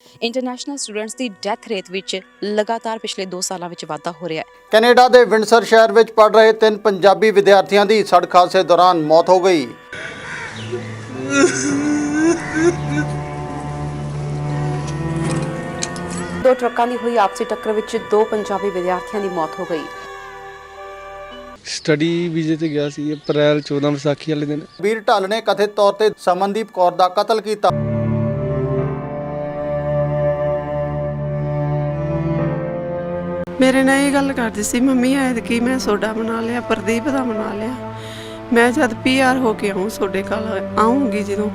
International students ਦੀ death rate ਵਿੱਚ ਲਗਾਤਾਰ ਪਿਛਲੇ 2 ਸਾਲਾਂ ਵਿੱਚ ਵਾਧਾ ਹੋ ਰਿਹਾ ਹੈ। ਕੈਨੇਡਾ ਦੇ ਵਿੰਡਸਰ ਸ਼ਹਿਰ ਵਿੱਚ ਪੜ੍ਹ ਰਹੇ 3 ਪੰਜਾਬੀ ਵਿਦਿਆਰਥੀਆਂ ਦੀ ਸੜਕ ਹਾਦਸੇ ਦੌਰਾਨ ਮੌਤ ਹੋ ਗਈ। ਦੋ ਟਰੱਕਾਂ ਦੀ ਹੋਈ ਆਪਸੀ ਟੱਕਰ ਵਿੱਚ 2 ਪੰਜਾਬੀ ਵਿਦਿਆਰਥੀਆਂ ਦੀ ਮੌਤ ਹੋ ਗਈ। ਸਟੱਡੀ ਵੀਜ਼ੇ ਤੇ ਗਿਆ ਸੀ ਅਪ੍ਰੈਲ 14 ਵਿਸਾਖੀ ਵਾਲੇ ਦਿਨ। ਵੀਰ ਢੱਲ ਨੇ ਕਥਿਤ ਤੌਰ ਤੇ ਸਮਨਦੀਪ ਕੌਰ ਦਾ ਕਤਲ ਕੀਤਾ। ਮੇਰੇ ਨਾਲ ਇਹ ਗੱਲ ਕਰਦੀ ਸੀ, ਮੰਮੀ ਐਤਕੀ ਮੈਂ ਸੋਡਾ ਬਣਾ ਲਿਆ, ਪ੍ਰਦੀਪ ਦਾ ਬਣਾ ਲਿਆ। ਮੈਂ ਜਦ PR ਹੋ ਕੇ ਆऊँ ਤੁਹਾਡੇ ਕੋਲ ਆਉਂਗੀ ਜਦੋਂ।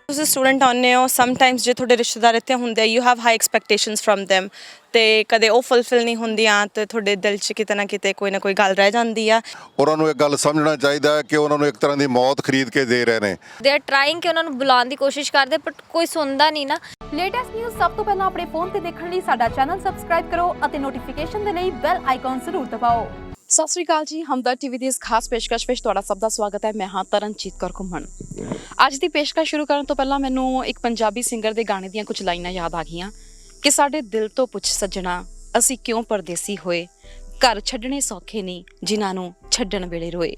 ਤੁਸੀਂ ਸਟੂਡੈਂਟ ਆਉਂਦੇ ਹੋ, ਸਮਟਾਈਮਸ ਜੇ ਤੁਹਾਡੇ ਰਿਸ਼ਤੇਦਾਰ ਇੱਥੇ ਹੁੰਦੇ you have high expectations from them ਤੇ ਕਦੇ ਉਹ ਫੁੱਲਫਿਲ ਨਹੀਂ ਹੁੰਦੀਆਂ ਤੇ ਤੁਹਾਡੇ ਦਿਲ 'ਚ ਕਿਤੇ ਨਾ ਕਿਤੇ ਕੋਈ ਨਾ ਕੋਈ ਗੱਲ ਰਹਿ ਜਾਂਦੀ ਆ। ਉਹਨਾਂ ਨੂੰ ਇੱਕ ਗੱਲ ਸਮਝਣਾ ਚਾਹੀਦਾ ਹੈ ਕਿ ਉਹਨਾਂ ਨੂੰ ਇੱਕ ਤਰ੍ਹਾਂ ਦੀ ਮੌਤ ਖਰੀਦ ਕੇ ਦੇ ਰਹੇ ਨੇ। ਦੇ ਆਰ ਟਰਾਈਂਗ ਕਿ ਉਹਨਾਂ ਨੂੰ ਬੁਲਾਉਣ ਦੀ ਕੋਸ਼ਿਸ਼ ਕਰਦੇ ਬਟ ਕੋਈ ਸੁਣਦਾ ਨਹੀਂ ਨਾ। ਲੇਟੈਸਟ ਨਿਊਜ਼ ਸਭ ਤੋਂ ਪਹਿਲਾਂ ਆਪਣੇ ਫੋਨ ਤੇ ਦੇਖਣ ਲਈ ਸਾਡਾ ਚੈਨਲ ਸਬਸਕ੍ਰਾਈਬ ਕਰੋ ਅਤੇ ਨੋਟੀਫਿਕੇਸ਼ਨ ਦੇ ਲਈ ਬੈਲ ਆਈਕਨ ਜ਼ਰੂਰ ਦਬਾਓ। ਸਤਿ ਸ੍ਰੀ ਅਕਾਲ ਜੀ, ਹਮਦਰਦ ਟੀਵੀ ਦੀ ਇਸ ਖਾਸ ਪੇਸ਼ਕਸ਼ ਵਿੱਚ ਤੁਹਾਡਾ ਸਭ ਦਾ ਸਵਾਗਤ ਹੈ। ਮੈਂ ਹਾਂ ਤਰਨਜੀਤ ਕੌਰ ਘੁੰਮਣ। ਅੱਜ ਦੀ ਪੇਸ਼ਕਸ਼ ਸ਼ੁਰੂ ਕਰਨ ਤੋਂ ਪਹਿਲਾਂ ਮੈਨੂੰ ਇੱਕ ਪੰਜਾਬੀ ਸਿੰਗਰ ਦੇ ਗਾਣੇ ਦੀਆਂ ਕੁਝ ਲਾਈਨਾਂ ਯਾਦ ਆ ਗਈਆਂ ਕਿ ਸਾਡੇ ਦਿਲ ਤੋਂ ਪੁੱਛ ਸੱਜਣਾ ਅਸੀਂ ਕਿਉਂ ਪਰਦੇਸੀ ਹੋਏ, ਘਰ ਛੱਡਣੇ ਸੌਖੇ ਨਹੀਂ ਜਿਨ੍ਹਾਂ ਨੂੰ ਛੱਡਣ ਵੇਲੇ ਰੋਏ।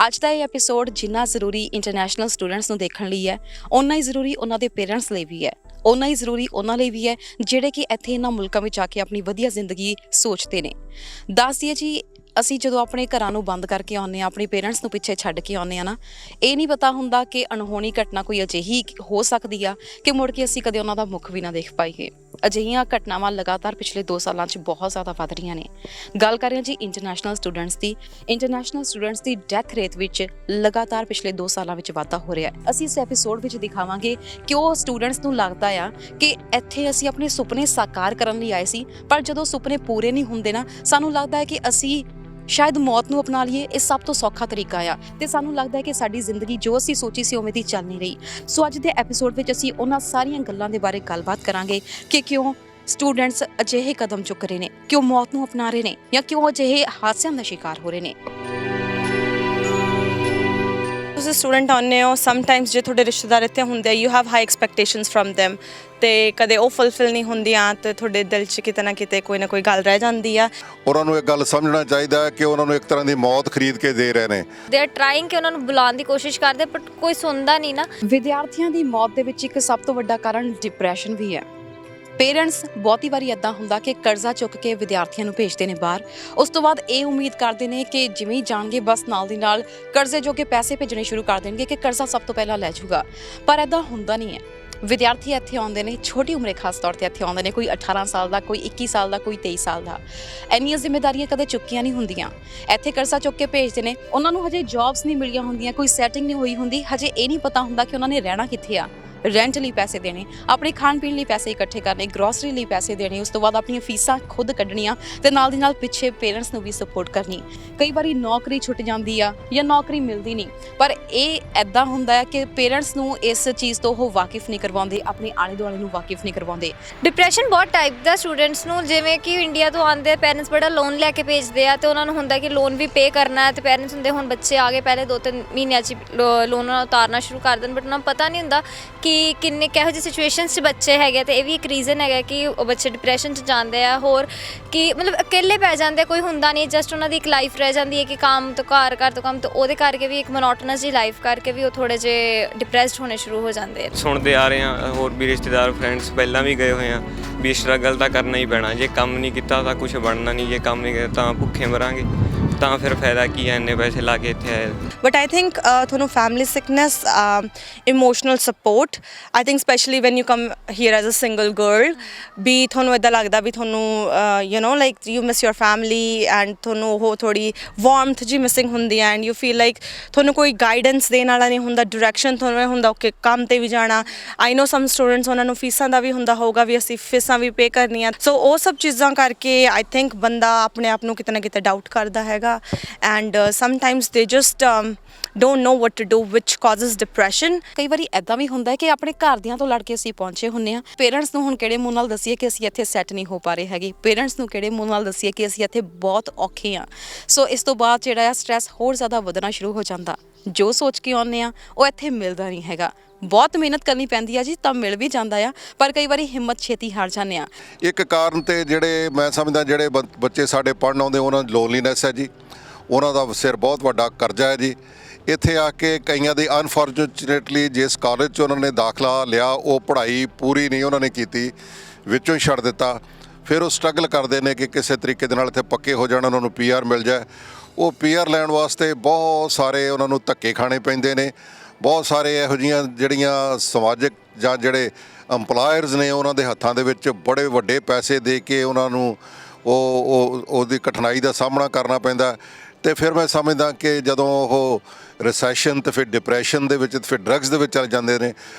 ਅੱਜ ਦਾ ਇਹ ਐਪੀਸੋਡ ਜਿੰਨਾ ਜ਼ਰੂਰੀ ਇੰਟਰਨੈਸ਼ਨਲ ਸਟੂਡੈਂਟਸ ਨੂੰ ਦੇਖਣ ਲਈ ਹੈ, ਓਨਾ ਹੀ ਜ਼ਰੂਰੀ ਉਹਨਾਂ ਦੇ ਪੇਰੈਂਟਸ ਲਈ ਵੀ ਹੈ, ਓਨਾ ਹੀ ਜ਼ਰੂਰੀ ਉਹਨਾਂ ਲਈ ਵੀ ਹੈ ਜਿਹੜੇ ਕਿ ਇੱਥੇ ਇਹਨਾਂ ਮੁਲਕਾਂ ਵਿੱਚ ਆ ਕੇ ਆਪਣੀ ਵਧੀਆ ਜ਼ਿੰਦਗੀ ਸੋਚਦੇ ਨੇ। ਦੱਸ ਦਈਏ ਜੀ, ਅਸੀਂ ਜਦੋਂ ਆਪਣੇ ਘਰਾਂ ਨੂੰ ਬੰਦ ਕਰਕੇ ਆਉਂਦੇ ਹਾਂ, ਆਪਣੇ ਪੇਰੈਂਟਸ ਨੂੰ ਪਿੱਛੇ ਛੱਡ ਕੇ ਆਉਂਦੇ ਹਾਂ ਨਾ, ਇਹ ਨਹੀਂ ਪਤਾ ਹੁੰਦਾ ਕਿ ਅਣਹੋਣੀ ਘਟਨਾ ਕੋਈ ਅਜਿਹੀ ਹੋ ਸਕਦੀ ਆ ਕਿ ਮੁੜ ਕੇ ਅਸੀਂ ਕਦੇ ਉਹਨਾਂ ਦਾ ਮੁੱਖ ਵੀ ਨਾ ਦੇਖ ਪਾਈਏ। ਅਜਿਹੀਆਂ ਘਟਨਾਵਾਂ ਲਗਾਤਾਰ ਪਿਛਲੇ 2 ਸਾਲਾਂ 'ਚ ਬਹੁਤ ਜ਼ਿਆਦਾ ਵੱਧ ਰਹੀਆਂ ਨੇ। ਗੱਲ ਕਰ ਰਹੇ ਹਾਂ ਜੀ ਇੰਟਰਨੈਸ਼ਨਲ ਸਟੂਡੈਂਟਸ ਦੀ। ਇੰਟਰਨੈਸ਼ਨਲ ਸਟੂਡੈਂਟਸ ਦੀ ਡੈਥ ਰੇਟ ਵਿੱਚ ਲਗਾਤਾਰ ਪਿਛਲੇ 2 ਸਾਲਾਂ ਵਿੱਚ ਵਾਧਾ ਹੋ ਰਿਹਾ ਹੈ। ਅਸੀਂ ਇਸ ਐਪੀਸੋਡ ਵਿੱਚ ਦਿਖਾਵਾਂਗੇ ਕਿ ਉਹ ਸਟੂਡੈਂਟਸ ਨੂੰ ਲੱਗਦਾ ਆ ਕਿ ਇੱਥੇ ਅਸੀਂ ਆਪਣੇ ਸੁਪਨੇ ਸਾਕਾਰ ਕਰਨ ਲਈ ਆਏ ਸੀ, ਪਰ ਜਦੋਂ ਸੁਪਨੇ ਪੂਰੇ ਨਹੀਂ ਹੁੰਦੇ ਨਾ, ਸਾਨੂੰ ਲੱਗਦਾ ਹੈ ਕਿ ਅਸੀਂ ਸ਼ਾਇਦ ਮੌਤ ਨੂੰ ਅਪਣਾ ਲਈਏ। ਇਹ ਸਭ ਤੋਂ ਸੌਖਾ ਤਰੀਕਾ ਆ ਤੇ ਸਾਨੂੰ ਲੱਗਦਾ ਹੈ ਕਿ ਸਾਡੀ ਜ਼ਿੰਦਗੀ ਜੋ ਅਸੀਂ ਸੋਚੀ ਸੀ ਉਵੇਂ ਦੀ ਚੱਲ ਨਹੀਂ ਰਹੀ। ਸੋ ਅੱਜ ਦੇ ਐਪੀਸੋਡ ਵਿੱਚ ਅਸੀਂ ਉਹਨਾਂ ਸਾਰੀਆਂ ਗੱਲਾਂ ਦੇ ਬਾਰੇ ਗੱਲਬਾਤ ਕਰਾਂਗੇ ਕਿ ਕਿਉਂ ਸਟੂਡੈਂਟਸ ਅਜਿਹੇ ਕਦਮ ਚੁੱਕ ਰਹੇ ਨੇ, ਕਿਉਂ ਮੌਤ ਨੂੰ ਅਪਣਾ ਰਹੇ ਨੇ ਜਾਂ ਕਿਉਂ ਅਜਿਹੇ ਹਾਦਸਿਆਂ ਦਾ ਸ਼ਿਕਾਰ ਹੋ ਰਹੇ ਨੇ। ਤੁਸੀਂ ਸਟੂਡੈਂਟ ਆਉਂਦੇ ਹੋ, ਸਮਟਾਈਮਸ ਜੇ ਤੁਹਾਡੇ ਰਿਸ਼ਤੇਦਾਰ ਇੱਥੇ ਹੁੰਦੇ you have high expectations from them ਤੇ ਕਦੇ ਉਹ ਫੁੱਲਫਿਲ ਨਹੀਂ ਹੁੰਦੀਆਂ ਤੇ ਤੁਹਾਡੇ ਦਿਲ 'ਚ ਕਿਤੇ ਨਾ ਕਿਤੇ ਕੋਈ ਨਾ ਕੋਈ ਗੱਲ ਰਹਿ ਜਾਂਦੀ ਆ। ਉਹਨਾਂ ਨੂੰ ਇੱਕ ਗੱਲ ਸਮਝਣਾ ਚਾਹੀਦਾ ਹੈ ਕਿ ਉਹਨਾਂ ਨੂੰ ਇੱਕ ਤਰ੍ਹਾਂ ਦੀ ਮੌਤ ਖਰੀਦ ਕੇ ਦੇ ਰਹੇ ਨੇ। ਦੇ ਆਰ ਟਰਾਈਂਗ ਕਿ ਉਹਨਾਂ ਨੂੰ ਬੁਲਾਉਣ ਦੀ ਕੋਸ਼ਿਸ਼ ਕਰਦੇ ਬਟ ਕੋਈ ਸੁਣਦਾ ਨਹੀਂ ਨਾ। ਵਿਦਿਆਰਥੀਆਂ ਦੀ ਮੌਤ ਦੇ ਵਿੱਚ ਇੱਕ ਸਭ ਤੋਂ ਵੱਡਾ ਕਾਰਨ ਡਿਪਰੈਸ਼ਨ ਵੀ ਹੈ। ਪੇਰੈਂਟਸ ਬਹੁਤੀ ਵਾਰੀ ਇੱਦਾਂ ਹੁੰਦਾ ਕਿ ਕਰਜ਼ਾ ਚੁੱਕ ਕੇ ਵਿਦਿਆਰਥੀਆਂ ਨੂੰ ਭੇਜਦੇ ਨੇ ਬਾਹਰ, ਉਸ ਤੋਂ ਬਾਅਦ ਇਹ ਉਮੀਦ ਕਰਦੇ ਨੇ ਕਿ ਜਿਵੇਂ ਹੀ ਜਾਣਗੇ ਬਸ ਨਾਲ ਦੀ ਨਾਲ ਕਰਜ਼ੇ ਜੋਗੇ ਪੈਸੇ ਭੇਜਣੇ ਸ਼ੁਰੂ ਕਰ ਦੇਣਗੇ ਕਿ ਕਰਜ਼ਾ ਸਭ ਤੋਂ ਪਹਿਲਾਂ ਲੈ ਜਾਊਗਾ। ਪਰ ਇੱਦਾਂ ਹੁੰਦਾ ਨਹੀਂ ਹੈ। ਵਿਦਿਆਰਥੀ ਇੱਥੇ ਆਉਂਦੇ ਨੇ, ਛੋਟੀ ਉਮਰੇ ਖਾਸ ਤੌਰ ਤੇ ਇੱਥੇ ਆਉਂਦੇ ਨੇ, ਕੋਈ 18 ਸਾਲ ਦਾ, ਕੋਈ 21 ਸਾਲ ਦਾ, ਕੋਈ 23 ਸਾਲ ਦਾ। ਇੰਨੀਆਂ ਜ਼ਿੰਮੇਵਾਰੀਆਂ ਕਦੇ ਚੁੱਕੀਆਂ ਨਹੀਂ ਹੁੰਦੀਆਂ। ਇੱਥੇ ਕਰਜ਼ਾ ਚੁੱਕ ਕੇ ਭੇਜਦੇ ਨੇ, ਉਹਨਾਂ ਨੂੰ ਹਜੇ ਜੌਬਸ ਨਹੀਂ ਮਿਲੀਆਂ ਹੁੰਦੀਆਂ, ਕੋਈ ਸੈਟਿੰਗ ਨਹੀਂ ਹੋਈ ਹੁੰਦੀ, ਹਜੇ ਇਹ ਨਹੀਂ ਪਤਾ ਹੁੰਦਾ ਕਿ ਉਹਨਾਂ ਨੇ ਰਹਿਣਾ ਕਿੱਥੇ ਆ। ਰੈਂਟ ਲਈ ਪੈਸੇ ਦੇਣੇ, ਆਪਣੇ ਖਾਣ ਪੀਣ ਲਈ ਪੈਸੇ ਇਕੱਠੇ ਕਰਨੇ, ਗਰੋਸਰੀ ਲਈ ਪੈਸੇ ਦੇਣੇ, ਉਸ ਤੋਂ ਬਾਅਦ ਆਪਣੀਆਂ ਫੀਸਾਂ ਖੁਦ ਕੱਢਣੀਆਂ ਤੇ ਨਾਲ ਦੀ ਨਾਲ ਪਿੱਛੇ ਪੇਰੈਂਟਸ ਨੂੰ ਵੀ ਸਪੋਰਟ ਕਰਨੀ। ਕਈ ਵਾਰੀ ਨੌਕਰੀ ਛੁੱਟ ਜਾਂਦੀ ਆ ਜਾਂ ਨੌਕਰੀ ਮਿਲਦੀ ਨਹੀਂ, ਪਰ ਇਹ ਐਦਾਂ ਹੁੰਦਾ ਹੈ ਕਿ ਪੇਰੈਂਟਸ ਨੂੰ ਇਸ ਚੀਜ਼ ਤੋਂ ਉਹ ਵਾਕਿਫ ਨਹੀਂ ਕਰਵਾਉਂਦੇ, ਆਪਣੇ ਆਲੇ ਦੁਆਲੇ ਨੂੰ ਵਾਕਿਫ ਨਹੀਂ ਕਰਵਾਉਂਦੇ। ਡਿਪਰੈਸ਼ਨ ਬਹੁਤ ਟਾਈਪ ਦਾ ਸਟੂਡੈਂਟਸ ਨੂੰ, ਜਿਵੇਂ ਕਿ ਇੰਡੀਆ ਤੋਂ ਆਉਂਦੇ ਪੇਰੈਂਟਸ ਬੜਾ ਲੋਨ ਲੈ ਕੇ ਭੇਜਦੇ ਆ ਤੇ ਉਹਨਾਂ ਨੂੰ ਹੁੰਦਾ ਕਿ ਲੋਨ ਵੀ ਪੇ ਕਰਨਾ ਹੈ ਤੇ ਪੇਰੈਂਟਸ ਹੁੰਦੇ ਹੁਣ ਬੱਚੇ ਆ ਗਏ ਪਹਿਲੇ 2-3 ਮਹੀਨਿਆਂ 'ਚ ਲੋਨ ਉਤਾਰਨਾ ਸ਼ੁਰੂ ਕਰ ਦੇਣ, ਬਟ ਉਹਨਾਂ ਨੂੰ ਪਤਾ ਨਹੀਂ ਹੁੰਦਾ ਕਿ ਕਿੰਨੇ ਕਿਹੋ ਜਿਹੀ ਸਿਚੁਏਸ਼ਨਸ 'ਚ ਬੱਚੇ ਹੈਗੇ ਤੇ ਇਹ ਵੀ ਇੱਕ ਰੀਜ਼ਨ ਹੈਗਾ ਕਿ ਉਹ ਬੱਚੇ ਡਿਪਰੈਸ਼ਨ 'ਚ ਜਾਂਦੇ ਆ। ਹੋਰ ਕਿ ਮਤਲਬ ਇਕੱਲੇ ਪੈ ਜਾਂਦੇ, ਕੋਈ ਹੁੰਦਾ ਨਹੀਂ, ਜਸਟ ਉਹਨਾਂ ਦੀ ਇੱਕ ਲਾਈਫ ਰਹਿ ਜਾਂਦੀ ਹੈ ਕਿ ਕੰਮ ਤੋਂ ਘਰ, ਘਰ ਤੋਂ ਕੰਮ, ਤੇ ਉਹਦੇ ਕਰਕੇ ਵੀ ਇੱਕ ਮੋਨੋਟਨਸ ਜਿਹੀ ਲਾਈਫ ਕਰਕੇ ਵੀ ਉਹ ਥੋੜ੍ਹੇ ਜਿਹੇ ਡਿਪਰੈਸਡ ਹੋਣੇ ਸ਼ੁਰੂ ਹੋ ਜਾਂਦੇ। ਸੁਣਦੇ ਆ ਰਹੇ ਹਾਂ, ਹੋਰ ਵੀ ਰਿਸ਼ਤੇਦਾਰ ਫਰੈਂਡਸ ਪਹਿਲਾਂ ਵੀ ਗਏ ਹੋਏ ਆ ਵੀ ਸਟਰਗਲ ਤਾਂ ਕਰਨਾ ਹੀ ਪੈਣਾ। ਜੇ ਕੰਮ ਨਹੀਂ ਕੀਤਾ ਤਾਂ ਕੁਝ ਬਣਨਾ ਨਹੀਂ, ਜੇ ਕੰਮ ਨਹੀਂ ਕੀਤਾ ਤਾਂ ਭੁੱਖੇ ਮਰਾਂਗੇ, ਤਾਂ ਫਿਰ ਫਾਇਦਾ ਕੀ ਹੈ ਇੰਨੇ ਪੈਸੇ ਲਾ ਕੇ ਇੱਥੇ ਆਏ। ਬਟ ਆਈ ਥਿੰਕ ਤੁਹਾਨੂੰ family sickness, emotional support, I think specially when you come here as a single girl, ਵੀ ਤੁਹਾਨੂੰ ਇੱਦਾਂ ਲੱਗਦਾ ਵੀ ਤੁਹਾਨੂੰ you know like you miss your family and ਤੁਹਾਨੂੰ ਉਹ ਥੋੜ੍ਹੀ ਵਾਰਮਥ ਜੀ ਮਿਸਿੰਗ ਹੁੰਦੀ ਹੈ ਐਂਡ ਯੂ ਫੀਲ ਲਾਈਕ ਤੁਹਾਨੂੰ ਕੋਈ ਗਾਈਡੈਂਸ ਦੇਣ ਵਾਲਾ ਨਹੀਂ ਹੁੰਦਾ, ਡਾਇਰੈਕਸ਼ਨ ਤੁਹਾਨੂੰ ਇਹ ਹੁੰਦਾ ਓਕੇ ਕੰਮ 'ਤੇ ਵੀ ਜਾਣਾ। ਆਈ ਨੋ ਸਮ ਸਟੂਡੈਂਟਸ ਉਹਨਾਂ ਨੂੰ ਫੀਸਾਂ ਦਾ ਵੀ ਹੁੰਦਾ ਹੋਊਗਾ ਵੀ ਅਸੀਂ ਫੀਸਾਂ ਵੀ ਪੇ ਕਰਨੀਆਂ, ਸੋ ਉਹ ਸਭ ਚੀਜ਼ਾਂ ਕਰਕੇ ਆਈ ਥਿੰਕ ਬੰਦਾ ਆਪਣੇ ਆਪ ਨੂੰ ਕਿਤੇ ਨਾ ਕਿਤੇ ਡਾਊਟ ਕਰਦਾ ਹੈਗਾ। ਹੈਗਾ ਐਂਡ ਸਮਟਾਈਮਸ ਦੇ just don't know what to do, which causes depression. ਕਈ ਵਾਰੀ ਐਦਾਂ ਵੀ ਹੁੰਦਾ ਹੈ ਕਿ ਆਪਣੇ ਘਰਦਿਆਂ ਤੋਂ ਲੜ ਕੇ ਅਸੀਂ ਪਹੁੰਚੇ ਹੁੰਨੇ ਆ। ਪੇਰੈਂਟਸ ਨੂੰ ਹੁਣ ਕਿਹੜੇ ਮੂੰਹ ਨਾਲ ਦੱਸੀਏ ਕਿ ਅਸੀਂ ਇੱਥੇ ਸੈੱਟ ਨਹੀਂ ਹੋ ਪਾ ਰਹੇ ਹੈਗੇ, ਪੇਰੈਂਟਸ ਨੂੰ ਕਿਹੜੇ ਮੂੰਹ ਨਾਲ ਦੱਸੀਏ ਕਿ ਅਸੀਂ ਇੱਥੇ ਬਹੁਤ ਔਖੇ ਆ। ਸੋ ਇਸ ਤੋਂ ਬਾਅਦ ਜਿਹੜਾ ਆ ਸਟ੍ਰੈਸ ਹੋਰ ਜ਼ਿਆਦਾ ਵਧਣਾ ਸ਼ੁਰੂ ਹੋ ਜਾਂਦਾ। ਜੋ ਸੋਚ ਕੇ ਆਉਂਦੇ ਆ ਉਹ ਇੱਥੇ ਮਿਲਦਾ ਨਹੀਂ ਹੈਗਾ। ਬਹੁਤ ਮਿਹਨਤ ਕਰਨੀ ਪੈਂਦੀ ਆ ਜੀ, ਤਾਂ ਮਿਲ ਵੀ ਜਾਂਦਾ ਆ, ਪਰ ਕਈ ਵਾਰੀ ਹਿੰਮਤ ਛੇਤੀ ਹਾਰ ਜਾਂਦੇ ਆ। ਇੱਕ ਕਾਰਨ ਤੇ ਜਿਹੜੇ ਮੈਂ ਸਮਝਦਾ ਜਿਹੜੇ ਬੱਚੇ ਸਾਡੇ ਪੜ੍ਹਨ ਆਉਂਦੇ ਉਹਨਾਂ ਦੀ ਲੋਨਲੀਨੈਸ ਹੈ ਜੀ, ਉਹਨਾਂ ਦਾ ਸਿਰ ਬਹੁਤ ਵੱਡਾ ਕਰਜ਼ਾ ਹੈ ਜੀ। ਇੱਥੇ ਆ ਕੇ ਕਈਆਂ ਦੀ ਅਨਫੋਰਚੂਨੇਟਲੀ ਜਿਸ ਕਾਲਜ 'ਚ ਉਹਨਾਂ ਨੇ ਦਾਖਲਾ ਲਿਆ ਉਹ ਪੜ੍ਹਾਈ ਪੂਰੀ ਨਹੀਂ ਉਹਨਾਂ ਨੇ ਕੀਤੀ, ਵਿੱਚੋਂ ਹੀ ਛੱਡ ਦਿੱਤਾ। ਫਿਰ ਉਹ ਸਟਰਗਲ ਕਰਦੇ ਨੇ ਕਿ ਕਿਸੇ ਤਰੀਕੇ ਦੇ ਨਾਲ ਇੱਥੇ ਪੱਕੇ ਹੋ ਜਾਣ, ਉਹਨਾਂ ਨੂੰ PR ਮਿਲ ਜਾਏ। ਉਹ PR ਲੈਣ ਵਾਸਤੇ ਬਹੁਤ ਸਾਰੇ ਉਹਨਾਂ ਨੂੰ ਧੱਕੇ ਖਾਣੇ ਪੈਂਦੇ ਨੇ। ਬਹੁਤ ਸਾਰੇ ਇਹੋ ਜਿਹੀਆਂ ਜਿਹੜੀਆਂ ਸਮਾਜਿਕ ਜਾਂ ਜਿਹੜੇ ਅੰਪਲਾਇਰਸ ਨੇ ਉਹਨਾਂ ਦੇ ਹੱਥਾਂ ਦੇ ਵਿੱਚ ਬੜੇ ਵੱਡੇ ਪੈਸੇ ਦੇ ਕੇ ਉਹਨਾਂ ਨੂੰ ਉਹਦੀ ਕਠਿਨਾਈ ਦਾ ਸਾਹਮਣਾ ਕਰਨਾ ਪੈਂਦਾ। ਅਤੇ ਫਿਰ ਮੈਂ ਸਮਝਦਾ ਕਿ ਜਦੋਂ ਉਹ ਰਿਸੈਸ਼ਨ ਅਤੇ ਫਿਰ ਡਿਪਰੈਸ਼ਨ ਦੇ ਵਿੱਚ ਫਿਰ ਡਰੱਗਸ ਦੇ ਵਿੱਚ ਚਲੇ ਜਾਂਦੇ ਨੇ,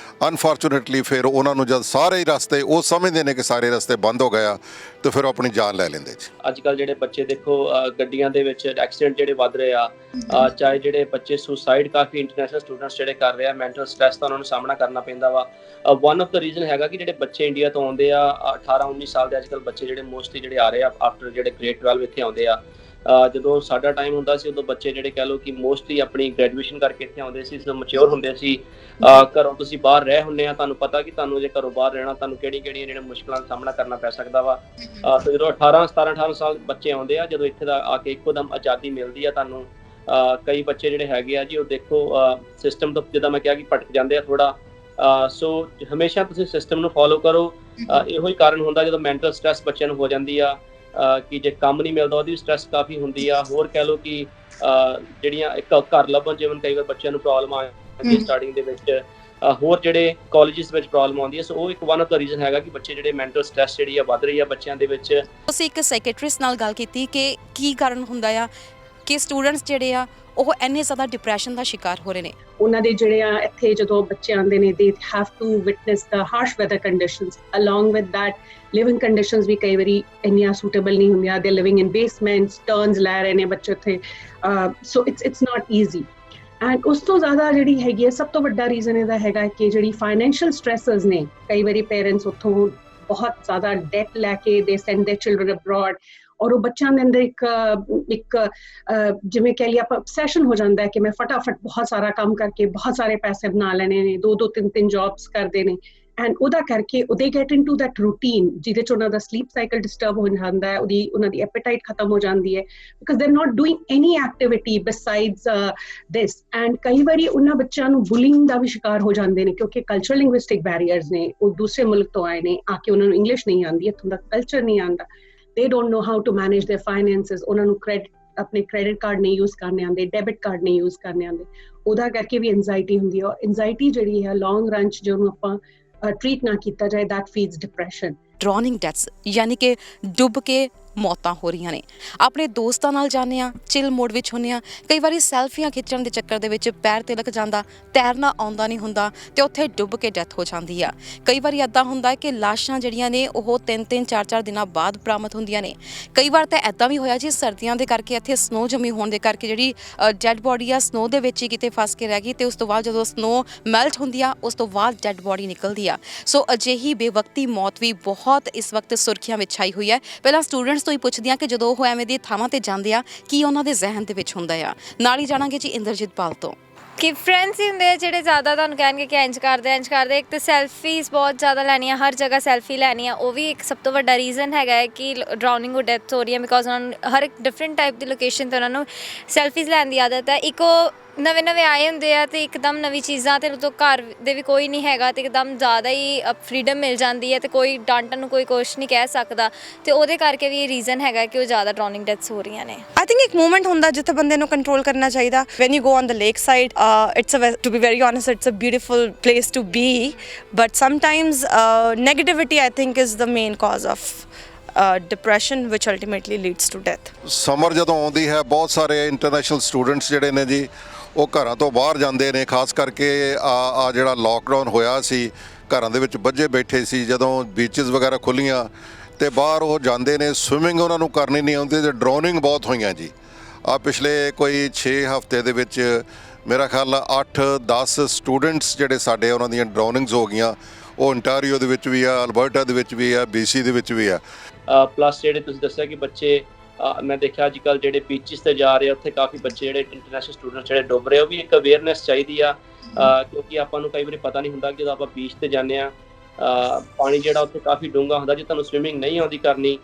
ਅਨਫੋਰਚੂਨੇਟਲੀ ਫਿਰ ਉਹਨਾਂ ਨੂੰ ਜਦ ਸਾਰੇ ਹੀ ਰਸਤੇ ਉਹ ਸਮਝਦੇ ਨੇ ਕਿ ਸਾਰੇ ਰਸਤੇ ਬੰਦ ਹੋ ਗਏ ਆ ਅਤੇ ਫਿਰ ਉਹ ਆਪਣੀ ਜਾਨ ਲੈ ਲੈਂਦੇ ਜੀ। ਅੱਜ ਕੱਲ੍ਹ ਜਿਹੜੇ ਬੱਚੇ ਦੇਖੋ ਗੱਡੀਆਂ ਦੇ ਵਿੱਚ ਐਕਸੀਡੈਂਟ ਜਿਹੜੇ ਵੱਧ ਰਹੇ ਆ, ਚਾਹੇ ਜਿਹੜੇ ਬੱਚੇ ਸੁਸਾਈਡ ਕਾਫੀ ਇੰਟਰਨੈਸ਼ਨਲ ਸਟੂਡੈਂਟਸ ਜਿਹੜੇ ਕਰ ਰਹੇ ਆ, ਮੈਂਟਲ ਸਟ੍ਰੈਸ ਦਾ ਉਹਨਾਂ ਨੂੰ ਸਾਹਮਣਾ ਕਰਨਾ ਪੈਂਦਾ ਵਾ। ਵਨ ਆਫ ਦਾ ਰੀਜ਼ਨ ਹੈਗਾ ਕਿ ਜਿਹੜੇ ਬੱਚੇ ਇੰਡੀਆ ਤੋਂ ਆਉਂਦੇ ਆ 18-19 ਸਾਲ ਦੇ ਅੱਜ ਕੱਲ੍ਹ ਬੱਚੇ ਜਿਹੜੇ ਮੋਸਟਲੀ ਜਿਹੜੇ ਆ ਰਹੇ ਆ ਆਫਟਰ ਜਿਹੜੇ ਗ੍ਰੇਡ 12 ਇੱਥੇ ਆਉਂਦੇ ਆ। ਜਦੋਂ ਸਾਡਾ ਟਾਈਮ ਹੁੰਦਾ ਸੀ ਉਦੋਂ ਬੱਚੇ ਜਿਹੜੇ ਕਹਿ ਲਓ ਕਿ ਮੋਸਟਲੀ ਆਪਣੀ ਗ੍ਰੈਜੂਏਸ਼ਨ ਕਰਕੇ ਇੱਥੇ ਆਉਂਦੇ ਸੀ, ਜਦੋਂ ਮੈਚਿਓਰ ਹੁੰਦੇ ਸੀ। ਘਰੋਂ ਤੁਸੀਂ ਬਾਹਰ ਰਹਿ ਹੁੰਦੇ ਆ, ਤੁਹਾਨੂੰ ਪਤਾ ਕਿ ਤੁਹਾਨੂੰ ਜੇ ਘਰੋਂ ਬਾਹਰ ਰਹਿਣਾ ਤੁਹਾਨੂੰ ਕਿਹੜੀਆਂ ਜਿਹੜੇ ਮੁਸ਼ਕਲਾਂ ਦਾ ਸਾਹਮਣਾ ਕਰਨਾ ਪੈ ਸਕਦਾ ਵਾ। ਤੇ ਜਦੋਂ 18 ਸਾਲ ਬੱਚੇ ਆਉਂਦੇ ਆ, ਜਦੋਂ ਇੱਥੇ ਦਾ ਆ ਕੇ ਇੱਕੋ ਦਮ ਆਜ਼ਾਦੀ ਮਿਲਦੀ ਆ ਤੁਹਾਨੂੰ, ਕਈ ਬੱਚੇ ਜਿਹੜੇ ਹੈਗੇ ਆ ਜੀ ਉਹ ਦੇਖੋ ਸਿਸਟਮ ਤੋਂ ਜਿੱਦਾਂ ਮੈਂ ਕਿਹਾ ਕਿ ਭਟਕ ਜਾਂਦੇ ਆ ਥੋੜ੍ਹਾ। ਸੋ ਹਮੇਸ਼ਾ ਤੁਸੀਂ ਸਿਸਟਮ ਨੂੰ ਫੋਲੋ ਕਰੋ। ਇਹੋ ਹੀ ਕਾਰਨ ਹੁੰਦਾ ਜਦੋਂ ਮੈਂਟਲ ਸਟ੍ਰੈਸ ਬੱਚਿਆਂ ਨੂੰ ਹੋ ਜਾਂਦੀ ਆ ਕਿ ਜੇ ਕੰਮ ਨਹੀਂ ਮਿਲਦਾ ਉਹਦੀ ਸਟ੍ਰੈਸ ਕਾਫੀ ਹੁੰਦੀ ਆ। ਹੋਰ ਕਹਿ ਲਓ ਕਿ ਜਿਹੜੀਆਂ ਇੱਕ ਘਰ ਲੱਭਣ, ਜਿਵੇਂ ਕਈ ਵਾਰ ਬੱਚਿਆਂ ਨੂੰ ਪ੍ਰੋਬਲਮ ਆ ਜਾਂਦੀ ਸਟਾਰਟਿੰਗ ਦੇ ਵਿੱਚ, ਹੋਰ ਜਿਹੜੇ ਕਾਲਜਿਸ ਵਿੱਚ ਪ੍ਰੋਬਲਮ ਆਉਂਦੀ ਹੈ। ਸੋ ਉਹ ਇੱਕ ਵਨ ਆਫ ਦਾ ਰੀਜ਼ਨ ਹੈਗਾ ਕਿ ਬੱਚੇ ਜਿਹੜੇ ਮੈਂਟਲ ਸਟ੍ਰੈਸ ਜਿਹੜੀ ਆ ਵੱਧ ਰਹੀ ਆ ਬੱਚਿਆਂ ਦੇ ਵਿੱਚ। ਤੁਸੀਂ ਇੱਕ ਸਾਈਕੈਟ੍ਰਿਸਟ ਨਾਲ ਗੱਲ ਕੀਤੀ ਕਿ ਕੀ ਕਾਰਨ ਹੁੰਦਾ ਆ ਕਿ ਸਟੂਡੈਂਟਸ ਜਿਹੜੇ ਆ ਉਹ ਇੰਨੇ ਜ਼ਿਆਦਾ ਡਿਪਰੈਸ਼ਨ ਦਾ ਸ਼ਿਕਾਰ ਹੋ ਰਹੇ ਨੇ। ਉਹਨਾਂ ਦੇ ਜਿਹੜੇ ਆ ਇੱਥੇ ਜਦੋਂ ਬੱਚੇ ਆਉਂਦੇ ਨੇ they have to witness the harsh weather conditions along with that living conditions ਵੀ ਕਈ ਵਾਰੀ ਇੰਨੀਆਂ ਸੂਟੇਬਲ ਨਹੀਂ ਹੁੰਦੀਆਂ। ਦੇ ਲਿਵਿੰਗ ਇਨ ਬੇਸਮੈਂਟਸ, ਟਰਨਸ ਲੈ ਰਹੇ ਨੇ ਬੱਚੇ ਉੱਥੇ। So it's not easy. And ਉਸ ਤੋਂ ਜ਼ਿਆਦਾ ਜਿਹੜੀ ਹੈਗੀ ਹੈ ਸਭ ਤੋਂ ਵੱਡਾ ਰੀਜ਼ਨ ਇਹਦਾ ਹੈਗਾ ਕਿ ਜਿਹੜੀ ਫਾਈਨੈਂਸ਼ੀਅਲ ਸਟ੍ਰੈਸਸ ਨੇ, ਕਈ ਵਾਰੀ ਪੇਰੈਂਟਸ ਉੱਥੋਂ ਬਹੁਤ ਜ਼ਿਆਦਾ ਡੈਟ ਲੈ ਕੇ ਦੇ ਸੈਂਡ ਦੇਅਰ ਚਿਲਡਰਨ ਅਬਰੋਡ, ਔਰ ਉਹ ਬੱਚਿਆਂ ਦੇ ਅੰਦਰ ਇੱਕ ਜਿਵੇਂ ਕਹਿ ਲਈਏ ਆਪਾਂ obsession ਹੋ ਜਾਂਦਾ ਹੈ ਕਿ ਮੈਂ ਫਟਾਫਟ ਬਹੁਤ ਸਾਰਾ ਕੰਮ ਕਰਕੇ ਬਹੁਤ ਸਾਰੇ ਪੈਸੇ ਬਣਾ ਲੈਣੇ ਨੇ, 2-2 3-3 ਜੌਬਸ ਕਰਦੇ ਨੇ। ਐਂਡ ਉਹਦਾ ਕਰਕੇ ਦੇ ਗੈਟ ਇਨਟੂ ਦੈਟ ਰੂਟੀਨ ਜਿਹਦੇ 'ਚ ਉਹਨਾਂ ਦਾ ਸਲੀਪ ਸਾਈਕਲ ਡਿਸਟਰਬ ਹੋ ਜਾਂਦਾ ਹੈ, ਉਹਨਾਂ ਦੀ ਐਪੇਟਾਈਟ ਖਤਮ ਹੋ ਜਾਂਦੀ ਹੈ, because they are not doing any activity besides this. And ਕਈ ਵਾਰੀ ਉਹਨਾਂ ਬੱਚਿਆਂ ਨੂੰ ਬੁਲਿੰਗ ਦਾ ਵੀ ਸ਼ਿਕਾਰ ਹੋ ਜਾਂਦੇ ਨੇ ਕਿਉਂਕਿ ਕਲਚਰਲ ਲਿੰਗੁਇਸਟਿਕ ਬੈਰੀਅਰਸ ਨੇ। ਉਹ ਦੂਸਰੇ ਮੁਲਕ ਤੋਂ ਆਏ ਨੇ, ਆ ਕੇ ਉਹਨਾਂ ਨੂੰ ਇੰਗਲਿਸ਼ ਨਹੀਂ ਆਉਂਦੀ, ਇੱਥੋਂ ਦਾ ਕਲਚਰ ਨਹੀਂ ਆਉਂਦਾ। They don't know how to manage their finances. ਉਹਨਾਂ ਨੂੰ ਆਪਣੇ ਕ੍ਰੈਡਿਟ ਕਾਰਡ ਨਹੀਂ ਯੂਜ਼ ਕਰਨੇ ਆਉਂਦੇ, ਡੈਬਿਟ ਕਾਰਡ ਨਹੀਂ ਯੂਜ਼ ਕਰਨੇ ਆਉਂਦੇ। ਉਹਦਾ ਕਰਕੇ ਵੀ ਐਂਜ਼ਾਈਟੀ ਹੁੰਦੀ ਹੈ। ਔਰ ਐਂਜ਼ਾਈਟੀ ਜਿਹੜੀ ਹੈ ਲੌਂਗ ਰਨ 'ਚ ਜਿਹਨੂੰ ਆਪਾਂ ਟਰੀਟ ਨਾ ਕੀਤਾ ਜਾਏ, that feeds depression. ਡਰੋਨਿੰਗ ਡੈਥਸ ਯਾਨੀ ਕਿ ਡੁੱਬ ਕੇ ਮੌਤਾਂ ਹੋ ਰਹੀਆਂ ਨੇ। ਆਪਣੇ ਦੋਸਤਾਂ ਨਾਲ ਜਾਂਦੇ ਹਾਂ, ਚਿਲ ਮੋਡ ਵਿੱਚ ਹੁੰਦੇ ਹਾਂ, ਕਈ ਵਾਰੀ ਸੈਲਫੀਆਂ ਖਿੱਚਣ ਦੇ ਚੱਕਰ ਦੇ ਵਿੱਚ ਪੈਰ ਤਿਲਕ ਜਾਂਦਾ, ਤੈਰਨਾ ਆਉਂਦਾ ਨਹੀਂ ਹੁੰਦਾ ਤੇ ਉੱਥੇ ਡੁੱਬ ਕੇ ਡੈਥ ਹੋ ਜਾਂਦੀ ਆ। ਕਈ ਵਾਰੀ ਇੱਦਾਂ ਹੁੰਦਾ ਹੈ ਕਿ ਲਾਸ਼ਾਂ ਜਿਹੜੀਆਂ ਨੇ ਉਹ 3-3 4-4 ਦਿਨਾਂ ਬਾਅਦ ਬਰਾਮਦ ਹੁੰਦੀਆਂ ਨੇ। ਕਈ ਵਾਰ ਤਾਂ ਇੱਦਾਂ ਵੀ ਹੋਇਆ ਜੀ ਸਰਦੀਆਂ ਦੇ ਕਰਕੇ ਇੱਥੇ ਸਨੋ ਜਮੀ ਹੋਣ ਦੇ ਕਰਕੇ ਜਿਹੜੀ ਡੈਡ ਬੋਡੀ ਆ ਸਨੋ ਦੇ ਵਿੱਚ ਹੀ ਕਿਤੇ ਫਸ ਕੇ ਰਹਿ ਗਈ ਤੇ ਉਸ ਤੋਂ ਬਾਅਦ ਜਦੋਂ ਸਨੋ ਮੈਲਟ ਹੁੰਦੀ ਆ ਉਸ ਤੋਂ ਬਾਅਦ ਡੈਡ ਬੋਡੀ ਨਿਕਲਦੀ ਆ। ਸੋ ਅਜਿਹੀ ਬੇਵਕਤੀ ਮੌਤ ਵੀ ਬਹੁਤ ਇਸ ਵਕਤ ਸੁਰਖੀਆਂ ਵਿੱਚ ਆਈ ਹੋਈ ਹੈ। ਪਹਿਲਾਂ ਸਟੂਡੈਂਟਸ ਤੋਂ ਹੀ ਪੁੱਛਦੀ ਹਾਂ ਕਿ ਜਦੋਂ ਉਹ ਐਵੇਂ ਦੀ ਥਾਵਾਂ ਤੇ ਜਾਂਦੇ ਆ ਕੀ ਉਹਨਾਂ ਦੇ ਜ਼ਿਹਨ ਦੇ ਵਿੱਚ ਹੁੰਦਾ ਆ। ਨਾਲ ਹੀ ਜਾਣਾਂਗੇ ਜੀ ਇੰਦਰਜੀਤ ਪਾਲ ਤੋਂ ਕਿ ਫਰੈਂਡਸ ਹੀ ਹੁੰਦੇ ਆ ਜਿਹੜੇ ਜ਼ਿਆਦਾ ਤੁਹਾਨੂੰ ਕਹਿਣਗੇ ਕਿ ਇੰਝ ਕਰਦੇ। ਇੱਕ ਤਾਂ ਸੈਲਫੀਜ਼ ਬਹੁਤ ਜ਼ਿਆਦਾ ਲੈਣੀਆਂ, ਹਰ ਜਗ੍ਹਾ ਸੈਲਫੀ ਲੈਣੀ ਆ, ਉਹ ਵੀ ਇੱਕ ਸਭ ਤੋਂ ਵੱਡਾ ਰੀਜ਼ਨ ਹੈਗਾ ਹੈ ਕਿ ਡਰਾਉਨਿੰਗ ਹੋ ਡੈਥ ਹੋ ਰਹੀ ਹੈ। ਬਿਕੋਜ਼ ਉਹਨਾਂ ਨੂੰ ਹਰ ਇੱਕ ਡਿਫਰੈਂਟ ਟਾਈਪ ਦੀ ਲੋਕੇਸ਼ਨ 'ਤੇ ਉਹਨਾਂ ਨੂੰ ਸੈਲਫੀਜ਼ ਲੈਣ ਦੀ ਆਦਤ ਹੈ। ਇੱਕ ਉਹ ਨਵੇਂ ਆਏ ਹੁੰਦੇ ਆ ਅਤੇ ਇੱਕਦਮ ਨਵੀਂ ਚੀਜ਼ਾਂ ਅਤੇ ਉਦੋਂ ਘਰ ਦੇ ਵੀ ਕੋਈ ਨਹੀਂ ਹੈਗਾ ਅਤੇ ਇੱਕਦਮ ਜ਼ਿਆਦਾ ਹੀ ਫਰੀਡਮ ਮਿਲ ਜਾਂਦੀ ਹੈ ਅਤੇ ਕੋਈ ਡਾਂਟਣ ਨੂੰ ਕੋਈ ਕੁਛ ਨਹੀਂ ਕਹਿ ਸਕਦਾ ਅਤੇ ਉਹਦੇ ਕਰਕੇ ਵੀ ਇਹ ਰੀਜ਼ਨ ਹੈਗਾ ਕਿ ਉਹ ਜ਼ਿਆਦਾ ਡਰਾਉਨਿੰਗ ਡੈਥਸ ਹੋ ਰਹੀਆਂ ਨੇ। I think ਇੱਕ ਮੂਮੈਂਟ ਹੁੰਦਾ ਜਿੱਥੇ ਬੰਦੇ ਨੂੰ ਕੰਟਰੋਲ ਕਰਨਾ ਚਾਹੀਦਾ। When you go on the lake side, to be very honest, it's a beautiful place to be, but sometimes negativity I think is the main cause of depression which ultimately leads to death. Summer ਜਦੋਂ ਆਉਂਦੀ ਹੈ ਬਹੁਤ ਸਾਰੇ international students ਜਿਹੜੇ ਨੇ ਜੀ ਉਹ ਘਰਾਂ ਤੋਂ ਬਾਹਰ ਜਾਂਦੇ ਨੇ। ਖਾਸ ਕਰਕੇ ਆ ਜਿਹੜਾ ਲੋਕਡਾਊਨ ਹੋਇਆ ਸੀ, ਘਰਾਂ ਦੇ ਵਿੱਚ ਬੱਝੇ ਬੈਠੇ ਸੀ, ਜਦੋਂ ਬੀਚਸ ਵਗੈਰਾ ਖੁੱਲ੍ਹੀਆਂ ਤੇ ਬਾਹਰ ਉਹ ਜਾਂਦੇ ਨੇ। ਸਵਿਮਿੰਗ ਉਹਨਾਂ ਨੂੰ ਕਰਨੀ ਨਹੀਂ ਆਉਂਦੀ ਤੇ ਡਰਾਉਨਿੰਗ ਬਹੁਤ ਹੋਈਆਂ ਜੀ। ਆ ਪਿਛਲੇ ਕੋਈ 6 ਹਫ਼ਤੇ ਦੇ ਵਿੱਚ ਮੇਰਾ ਖਿਆਲ ਨਾਲ 8-10 ਸਟੂਡੈਂਟਸ ਜਿਹੜੇ ਸਾਡੇ ਉਹਨਾਂ ਦੀਆਂ ਡਰਾਉਨਿੰਗਸ ਹੋ ਗਈਆਂ। ਉਹ ontario ਦੇ ਵਿੱਚ ਵੀ ਆ, ਅਲਬਰਟਾ ਦੇ ਵਿੱਚ ਵੀ ਆ, BC ਦੇ ਵਿੱਚ ਵੀ ਆ। ਪਲੱਸ ਜਿਹੜੇ ਤੁਸੀਂ ਦੱਸਿਆ ਕਿ ਬੱਚੇ ਮੈਂ ਦੇਖਿਆ ਅੱਜ ਕੱਲ੍ਹ ਜਿਹੜੇ ਬੀਚਿਸ ਤੇ ਜਾ ਰਹੇ ਆ ਉੱਥੇ ਕਾਫੀ ਬੱਚੇ ਜਿਹੜੇ ਇੰਟਰਨੈਸ਼ਨਲ ਸਟੂਡੈਂਟ ਜਿਹੜੇ ਡੁੱਬ ਰਹੇ, ਉਹ ਵੀ ਇੱਕ ਅਵੇਅਰਨੈਸ ਚਾਹੀਦੀ ਆ ਕਿਉਂਕਿ ਆਪਾਂ ਨੂੰ ਕਈ ਵਾਰੀ ਪਤਾ ਨਹੀਂ ਹੁੰਦਾ ਕਿ ਜਦੋਂ ਆਪਾਂ ਬੀਚ ਤੇ ਜਾਂਦੇ ਆ ਪਾਣੀ ਜਿਹੜਾ ਉੱਥੇ ਕਾਫੀ ਡੂੰਘਾ ਹੁੰਦਾ। ਜੇ ਤੁਹਾਨੂੰ ਸਵਿਮਿੰਗ ਨਹੀਂ ਆਉਂਦੀ ਕਰਨੀ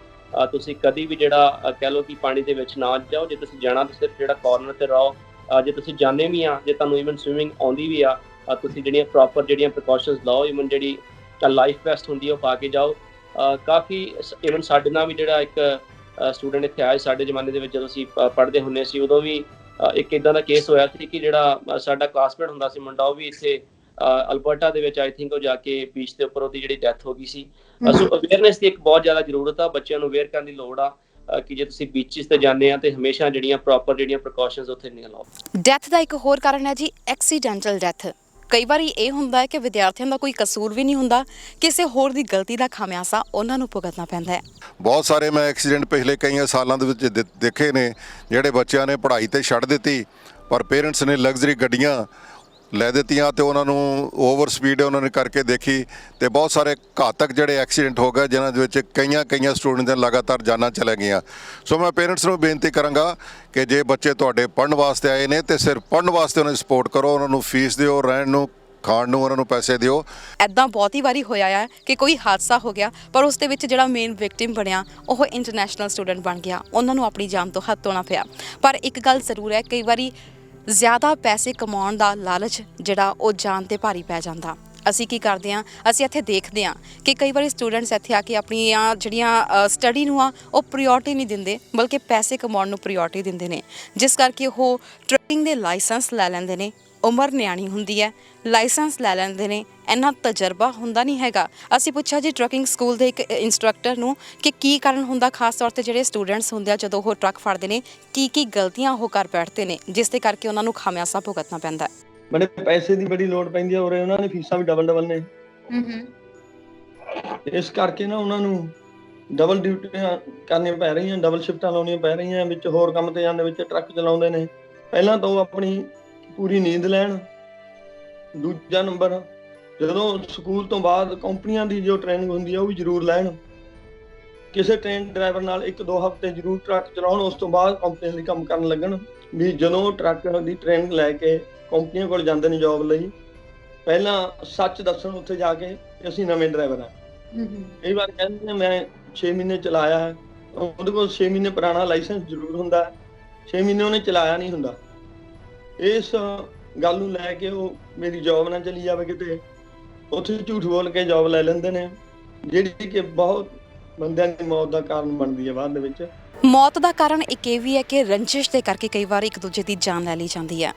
ਤੁਸੀਂ ਕਦੀ ਵੀ ਜਿਹੜਾ ਕਹਿ ਲਓ ਕਿ ਪਾਣੀ ਦੇ ਵਿੱਚ ਨਾ ਜਾਓ। ਜੇ ਤੁਸੀਂ ਜਾਣਾ ਤਾਂ ਸਿਰਫ ਜਿਹੜਾ ਕਾਰਨਰ ਤੇ ਰਹੋ। ਜੇ ਤੁਸੀਂ ਜਾਂਦੇ ਵੀ ਆ, ਜੇ ਤੁਹਾਨੂੰ ਈਵਨ ਸਵਿਮਿੰਗ ਆਉਂਦੀ ਵੀ ਆ, ਤੁਸੀਂ ਜਿਹੜੀਆਂ ਪ੍ਰੋਪਰ ਜਿਹੜੀਆਂ ਪ੍ਰੀਕਾਸ਼ਨਸ ਲਓ। ਈਵਨ ਜਿਹੜੀ ਲਾਈਫ ਵੈਸਟ ਹੁੰਦੀ ਹੈ ਉਹ ਪਾ ਕੇ ਜਾਓ। ਕਾਫੀ ਈਵਨ ਸਾਡੇ ਨਾਲ ਵੀ ਜਿਹੜਾ ਇੱਕ ਸਟੂਡੈਂਟ ਇੱਥੇ ਆਇਆ ਸਾਡੇ ਜ਼ਮਾਨੇ ਦੇ ਵਿੱਚ ਜਦੋਂ ਅਸੀਂ ਪੜ੍ਹਦੇ ਹੁੰਦੇ ਸੀ, ਉਦੋਂ ਵੀ ਇੱਕ ਇੱਦਾਂ ਦਾ ਕੇਸ ਹੋਇਆ ਸੀ ਕਿ ਜਿਹੜਾ ਸਾਡਾ ਕਲਾਸਮੇਟ ਹੁੰਦਾ ਸੀ ਮੁੰਡਾ, ਉਹ ਵੀ ਇੱਥੇ ਅਲਬਰਟਾ ਦੇ ਵਿੱਚ ਆਈ ਥਿੰਕ ਉਹ ਜਾ ਕੇ ਬੀਚ ਦੇ ਉੱਪਰ ਉਹਦੀ ਜਿਹੜੀ ਡੈਥ ਹੋ ਗਈ ਸੀ। ਸੋ ਅਵੇਅਰਨੈਸ ਦੀ ਇੱਕ ਬਹੁਤ ਜ਼ਿਆਦਾ ਜ਼ਰੂਰਤ ਆ, ਬੱਚਿਆਂ ਨੂੰ ਅਵੇਅਰ ਕਰਨ ਦੀ ਲੋੜ ਆ ਕਿ ਜੇ ਤੁਸੀਂ ਬੀਚਿਸ ਤੇ ਜਾਂਦੇ ਆ ਤੇ ਹਮੇਸ਼ਾ ਜਿਹੜੀਆਂ ਪ੍ਰੋਪਰ ਜਿਹੜੀਆਂ ਪ੍ਰੀਕਾਸ਼ਨਸ ਉੱਥੇ ਨਹੀਂ ਲਾਓ। ਡੈਥ ਦਾ ਇੱਕ ਹੋਰ ਕਾਰਨ ਹੈ ਜੀ ਐਕਸੀਡੈਂਟਲ ਡੈਥ। ਕਈ ਵਾਰੀ ਇਹ ਹੁੰਦਾ ਹੈ ਕਿ ਵਿਦਿਆਰਥੀਆਂ ਦਾ ਕੋਈ ਕਸੂਰ ਵੀ ਨਹੀਂ ਹੁੰਦਾ, ਕਿਸੇ ਹੋਰ ਦੀ ਗਲਤੀ ਦਾ ਖਾਮਿਆਜ਼ਾ ਉਹਨਾਂ ਨੂੰ ਭੁਗਤਣਾ ਪੈਂਦਾ ਹੈ। ਬਹੁਤ ਸਾਰੇ ਮੈਂ ਐਕਸੀਡੈਂਟ ਪਿਛਲੇ ਕਈਆਂ ਸਾਲਾਂ ਦੇ ਵਿੱਚ ਦੇਖੇ ਨੇ ਜਿਹੜੇ ਬੱਚਿਆਂ ਨੇ ਪੜ੍ਹਾਈ ਤੇ ਛੱਡ ਦਿੱਤੀ, ਪਰ ਪੇਰੈਂਟਸ ਨੇ ਲਗਜ਼ਰੀ ਗੱਡੀਆਂ ਲੈ ਦਿੱਤੀਆਂ ਤੇ ਉਹਨਾਂ ਨੂੰ ਓਵਰ ਸਪੀਡ ਉਹਨਾਂ ਨੇ ਕਰਕੇ ਦੇਖੀ ਤੇ ਬਹੁਤ ਸਾਰੇ ਘਾਤਕ ਜਿਹੜੇ ਐਕਸੀਡੈਂਟ ਹੋ ਗਏ, ਜਿਨ੍ਹਾਂ ਦੇ ਵਿੱਚ ਕਈਆਂ ਸਟੂਡੈਂਟ ਦੀਆਂ ਲਗਾਤਾਰ ਜਾਨਾਂ ਚਲੇ ਗਈਆਂ। ਸੋ ਮੈਂ ਪੇਰੈਂਟਸ ਨੂੰ ਬੇਨਤੀ ਕਰਾਂਗਾ ਕਿ ਜੇ ਬੱਚੇ ਤੁਹਾਡੇ ਪੜ੍ਹਨ ਵਾਸਤੇ ਆਏ ਨੇ ਤੇ ਸਿਰਫ ਪੜ੍ਹਨ ਵਾਸਤੇ ਉਹਨਾਂ ਦੀ ਸਪੋਰਟ ਕਰੋ, ਉਹਨਾਂ ਨੂੰ ਫੀਸ ਦਿਓ, ਰਹਿਣ ਨੂੰ ਖਾਣ ਨੂੰ ਉਹਨਾਂ ਨੂੰ ਪੈਸੇ ਦਿਓ। ਐਦਾਂ ਬਹੁਤੀ ਵਾਰੀ ਹੋਇਆ ਹੈ ਕਿ ਕੋਈ ਹਾਦਸਾ ਹੋ ਗਿਆ ਪਰ ਉਸ ਦੇ ਵਿੱਚ ਜਿਹੜਾ ਮੇਨ ਵਿਕਟਿਮ ਬਣਿਆ ਉਹ ਇੰਟਰਨੈਸ਼ਨਲ ਸਟੂਡੈਂਟ ਬਣ ਗਿਆ, ਉਹਨਾਂ ਨੂੰ ਆਪਣੀ ਜਾਨ ਤੋਂ ਹੱਥ ਧੋਣਾ ਪਿਆ। ਪਰ ਇੱਕ ਗੱਲ ਜ਼ਰੂਰ ਹੈ, ਕਈ ਵਾਰੀ ਜ਼ਿਆਦਾ ਪੈਸੇ ਕਮਾਉਣ ਦਾ ਲਾਲਚ ਜਿਹੜਾ ਉਹ ਜਾਨ ਤੇ ਭਾਰੀ ਪੈ ਜਾਂਦਾ। ਅਸੀਂ ਕੀ ਕਰਦੇ ਹਾਂ, ਅਸੀਂ ਇੱਥੇ ਦੇਖਦੇ ਹਾਂ ਕਿ ਕਈ ਵਾਰੀ ਸਟੂਡੈਂਟਸ ਇੱਥੇ ਆ ਕੇ ਆਪਣੀਆਂ ਜਿਹੜੀਆਂ ਸਟੱਡੀ ਨੂੰ ਆ ਉਹ ਪ੍ਰਾਇੋਰਟੀ ਨਹੀਂ ਦਿੰਦੇ, ਬਲਕਿ ਪੈਸੇ ਕਮਾਉਣ ਨੂੰ ਪ੍ਰਾਇੋਰਟੀ ਦਿੰਦੇ ਨੇ, ਜਿਸ ਕਰਕੇ ਉਹ ਟਰੱਕਿੰਗ ਦੇ ਲਾਇਸੈਂਸ ਲੈ ਲੈਂਦੇ ਨੇ। ਉਮਰ ਨਿਆਣੀ ਹੁੰਦੀ ਹੈ, ਲਾਇਸੈਂਸ ਲੈ ਲੈਂਦੇ ਨੇ, ਇੰਨਾ ਤਜਰਬਾ ਹੁੰਦਾ ਨਹੀਂ ਹੈਗਾ। ਅਸੀਂ ਪੁੱਛਿਆ ਜੀ ਟਰੱਕਿੰਗ ਸਕੂਲ ਦੇ ਇੱਕ ਇੰਸਟ੍ਰਕਟਰ ਨੂੰ ਕਿ ਕੀ ਕਾਰਨ ਹੁੰਦਾ, ਖਾਸ ਤੌਰ 'ਤੇ ਜਿਹੜੇ ਸਟੂਡੈਂਟਸ ਹੁੰਦੇ ਆ ਜਦੋਂ ਉਹ ਟਰੱਕ ਫੜਦੇ ਨੇ ਕੀ ਗਲਤੀਆਂ ਉਹ ਕਰ ਬੈਠਦੇ ਨੇ ਜਿਸ ਦੇ ਕਰਕੇ ਉਹਨਾਂ ਨੂੰ ਖਾਮਿਆਜ਼ਾ ਭੁਗਤਣਾ ਪੈਂਦਾ ਹੈ। ਬੜੇ ਪੈਸੇ ਦੀ ਬੜੀ ਲੋੜ ਪੈਂਦੀ ਹੈ ਉਰੇ, ਉਹਨਾਂ ਨੇ ਫੀਸਾਂ ਵੀ ਡਬਲ ਨੇ। ਇਸ ਕਰਕੇ ਨਾ ਉਹਨਾਂ ਨੂੰ ਡਬਲ ਡਿਊਟੀਆਂ ਕਰਨੀਆਂ ਪੈ ਰਹੀਆਂ, ਡਬਲ ਸ਼ਿਫਟਾਂ ਲਾਉਣੀਆਂ ਪੈ ਰਹੀਆਂ, ਵਿੱਚ ਹੋਰ ਕੰਮ ਤੇ ਜਾਂਦੇ, ਵਿੱਚ ਟਰੱਕ ਚਲਾਉਂਦੇ ਨੇ। ਪਹਿਲਾਂ ਤਾਂ ਉਹ ਆਪਣੀ ਪੂਰੀ ਨੀਂਦ ਲੈਣ। ਦੂਜਾ ਨੰਬਰ, ਜਦੋਂ ਸਕੂਲ ਤੋਂ ਬਾਅਦ ਕੰਪਨੀਆਂ ਦੀ ਜੋ ਟ੍ਰੇਨਿੰਗ ਹੁੰਦੀ ਹੈ ਉਹ ਵੀ ਜ਼ਰੂਰ ਲੈਣ। ਕਿਸੇ ਟ੍ਰੇਨ ਡਰਾਈਵਰ ਨਾਲ 1-2 ਹਫ਼ਤੇ ਜ਼ਰੂਰ ਟਰੱਕ ਚਲਾਉਣ, ਉਸ ਤੋਂ ਬਾਅਦ ਕੰਪਨੀ ਲਈ ਕੰਮ ਕਰਨ ਲੱਗਣ। ਵੀ ਜਦੋਂ ਟਰੱਕ ਦੀ ਟ੍ਰੇਨਿੰਗ ਲੈ ਕੇ ਕੰਪਨੀਆਂ ਕੋਲ ਜਾਂਦੇ ਨੇ ਜੋਬ ਲਈ, ਪਹਿਲਾਂ ਸੱਚ ਦੱਸਣ ਉੱਥੇ ਜਾ ਕੇ ਅਸੀਂ ਨਵੇਂ ਡਰਾਈਵਰ ਹਾਂ। ਕਈ ਵਾਰ ਕਹਿੰਦੇ ਨੇ ਮੈਂ 6 ਮਹੀਨੇ ਚਲਾਇਆ ਹੈ, ਉਹਦੇ ਕੋਲ 6 ਮਹੀਨੇ ਪੁਰਾਣਾ ਲਾਇਸੈਂਸ ਜ਼ਰੂਰ ਹੁੰਦਾ, 6 ਮਹੀਨੇ ਉਹਨੇ ਚਲਾਇਆ ਨਹੀਂ ਹੁੰਦਾ। ਇਸ ਗੱਲ ਨੂੰ ਲੈ ਕੇ ਉਹ ਮੇਰੀ ਜੌਬ ਨਾ ਚਲੀ ਜਾਵੇ ਕਿਤੇ, ਉੱਥੇ ਝੂਠ ਬੋਲ ਕੇ ਜੌਬ ਲੈ ਲੈਂਦੇ ਨੇ, ਜਿਹੜੀ ਕਿ ਬਹੁਤ ਬੰਦਿਆਂ ਦੀ ਮੌਤ ਦਾ ਕਾਰਨ ਬਣਦੀ ਹੈ ਬਾਅਦ ਦੇ ਵਿੱਚ। ਮੌਤ ਦਾ ਕਾਰਨ ਇੱਕ ਇਹ ਵੀ ਹੈ ਕਿ ਰੰਜਿਸ਼ ਦੇ ਕਰਕੇ ਕਈ ਵਾਰ ਇੱਕ ਦੂਜੇ ਦੀ ਜਾਨ ਲੈ ਲਈ ਜਾਂਦੀ ਹੈ।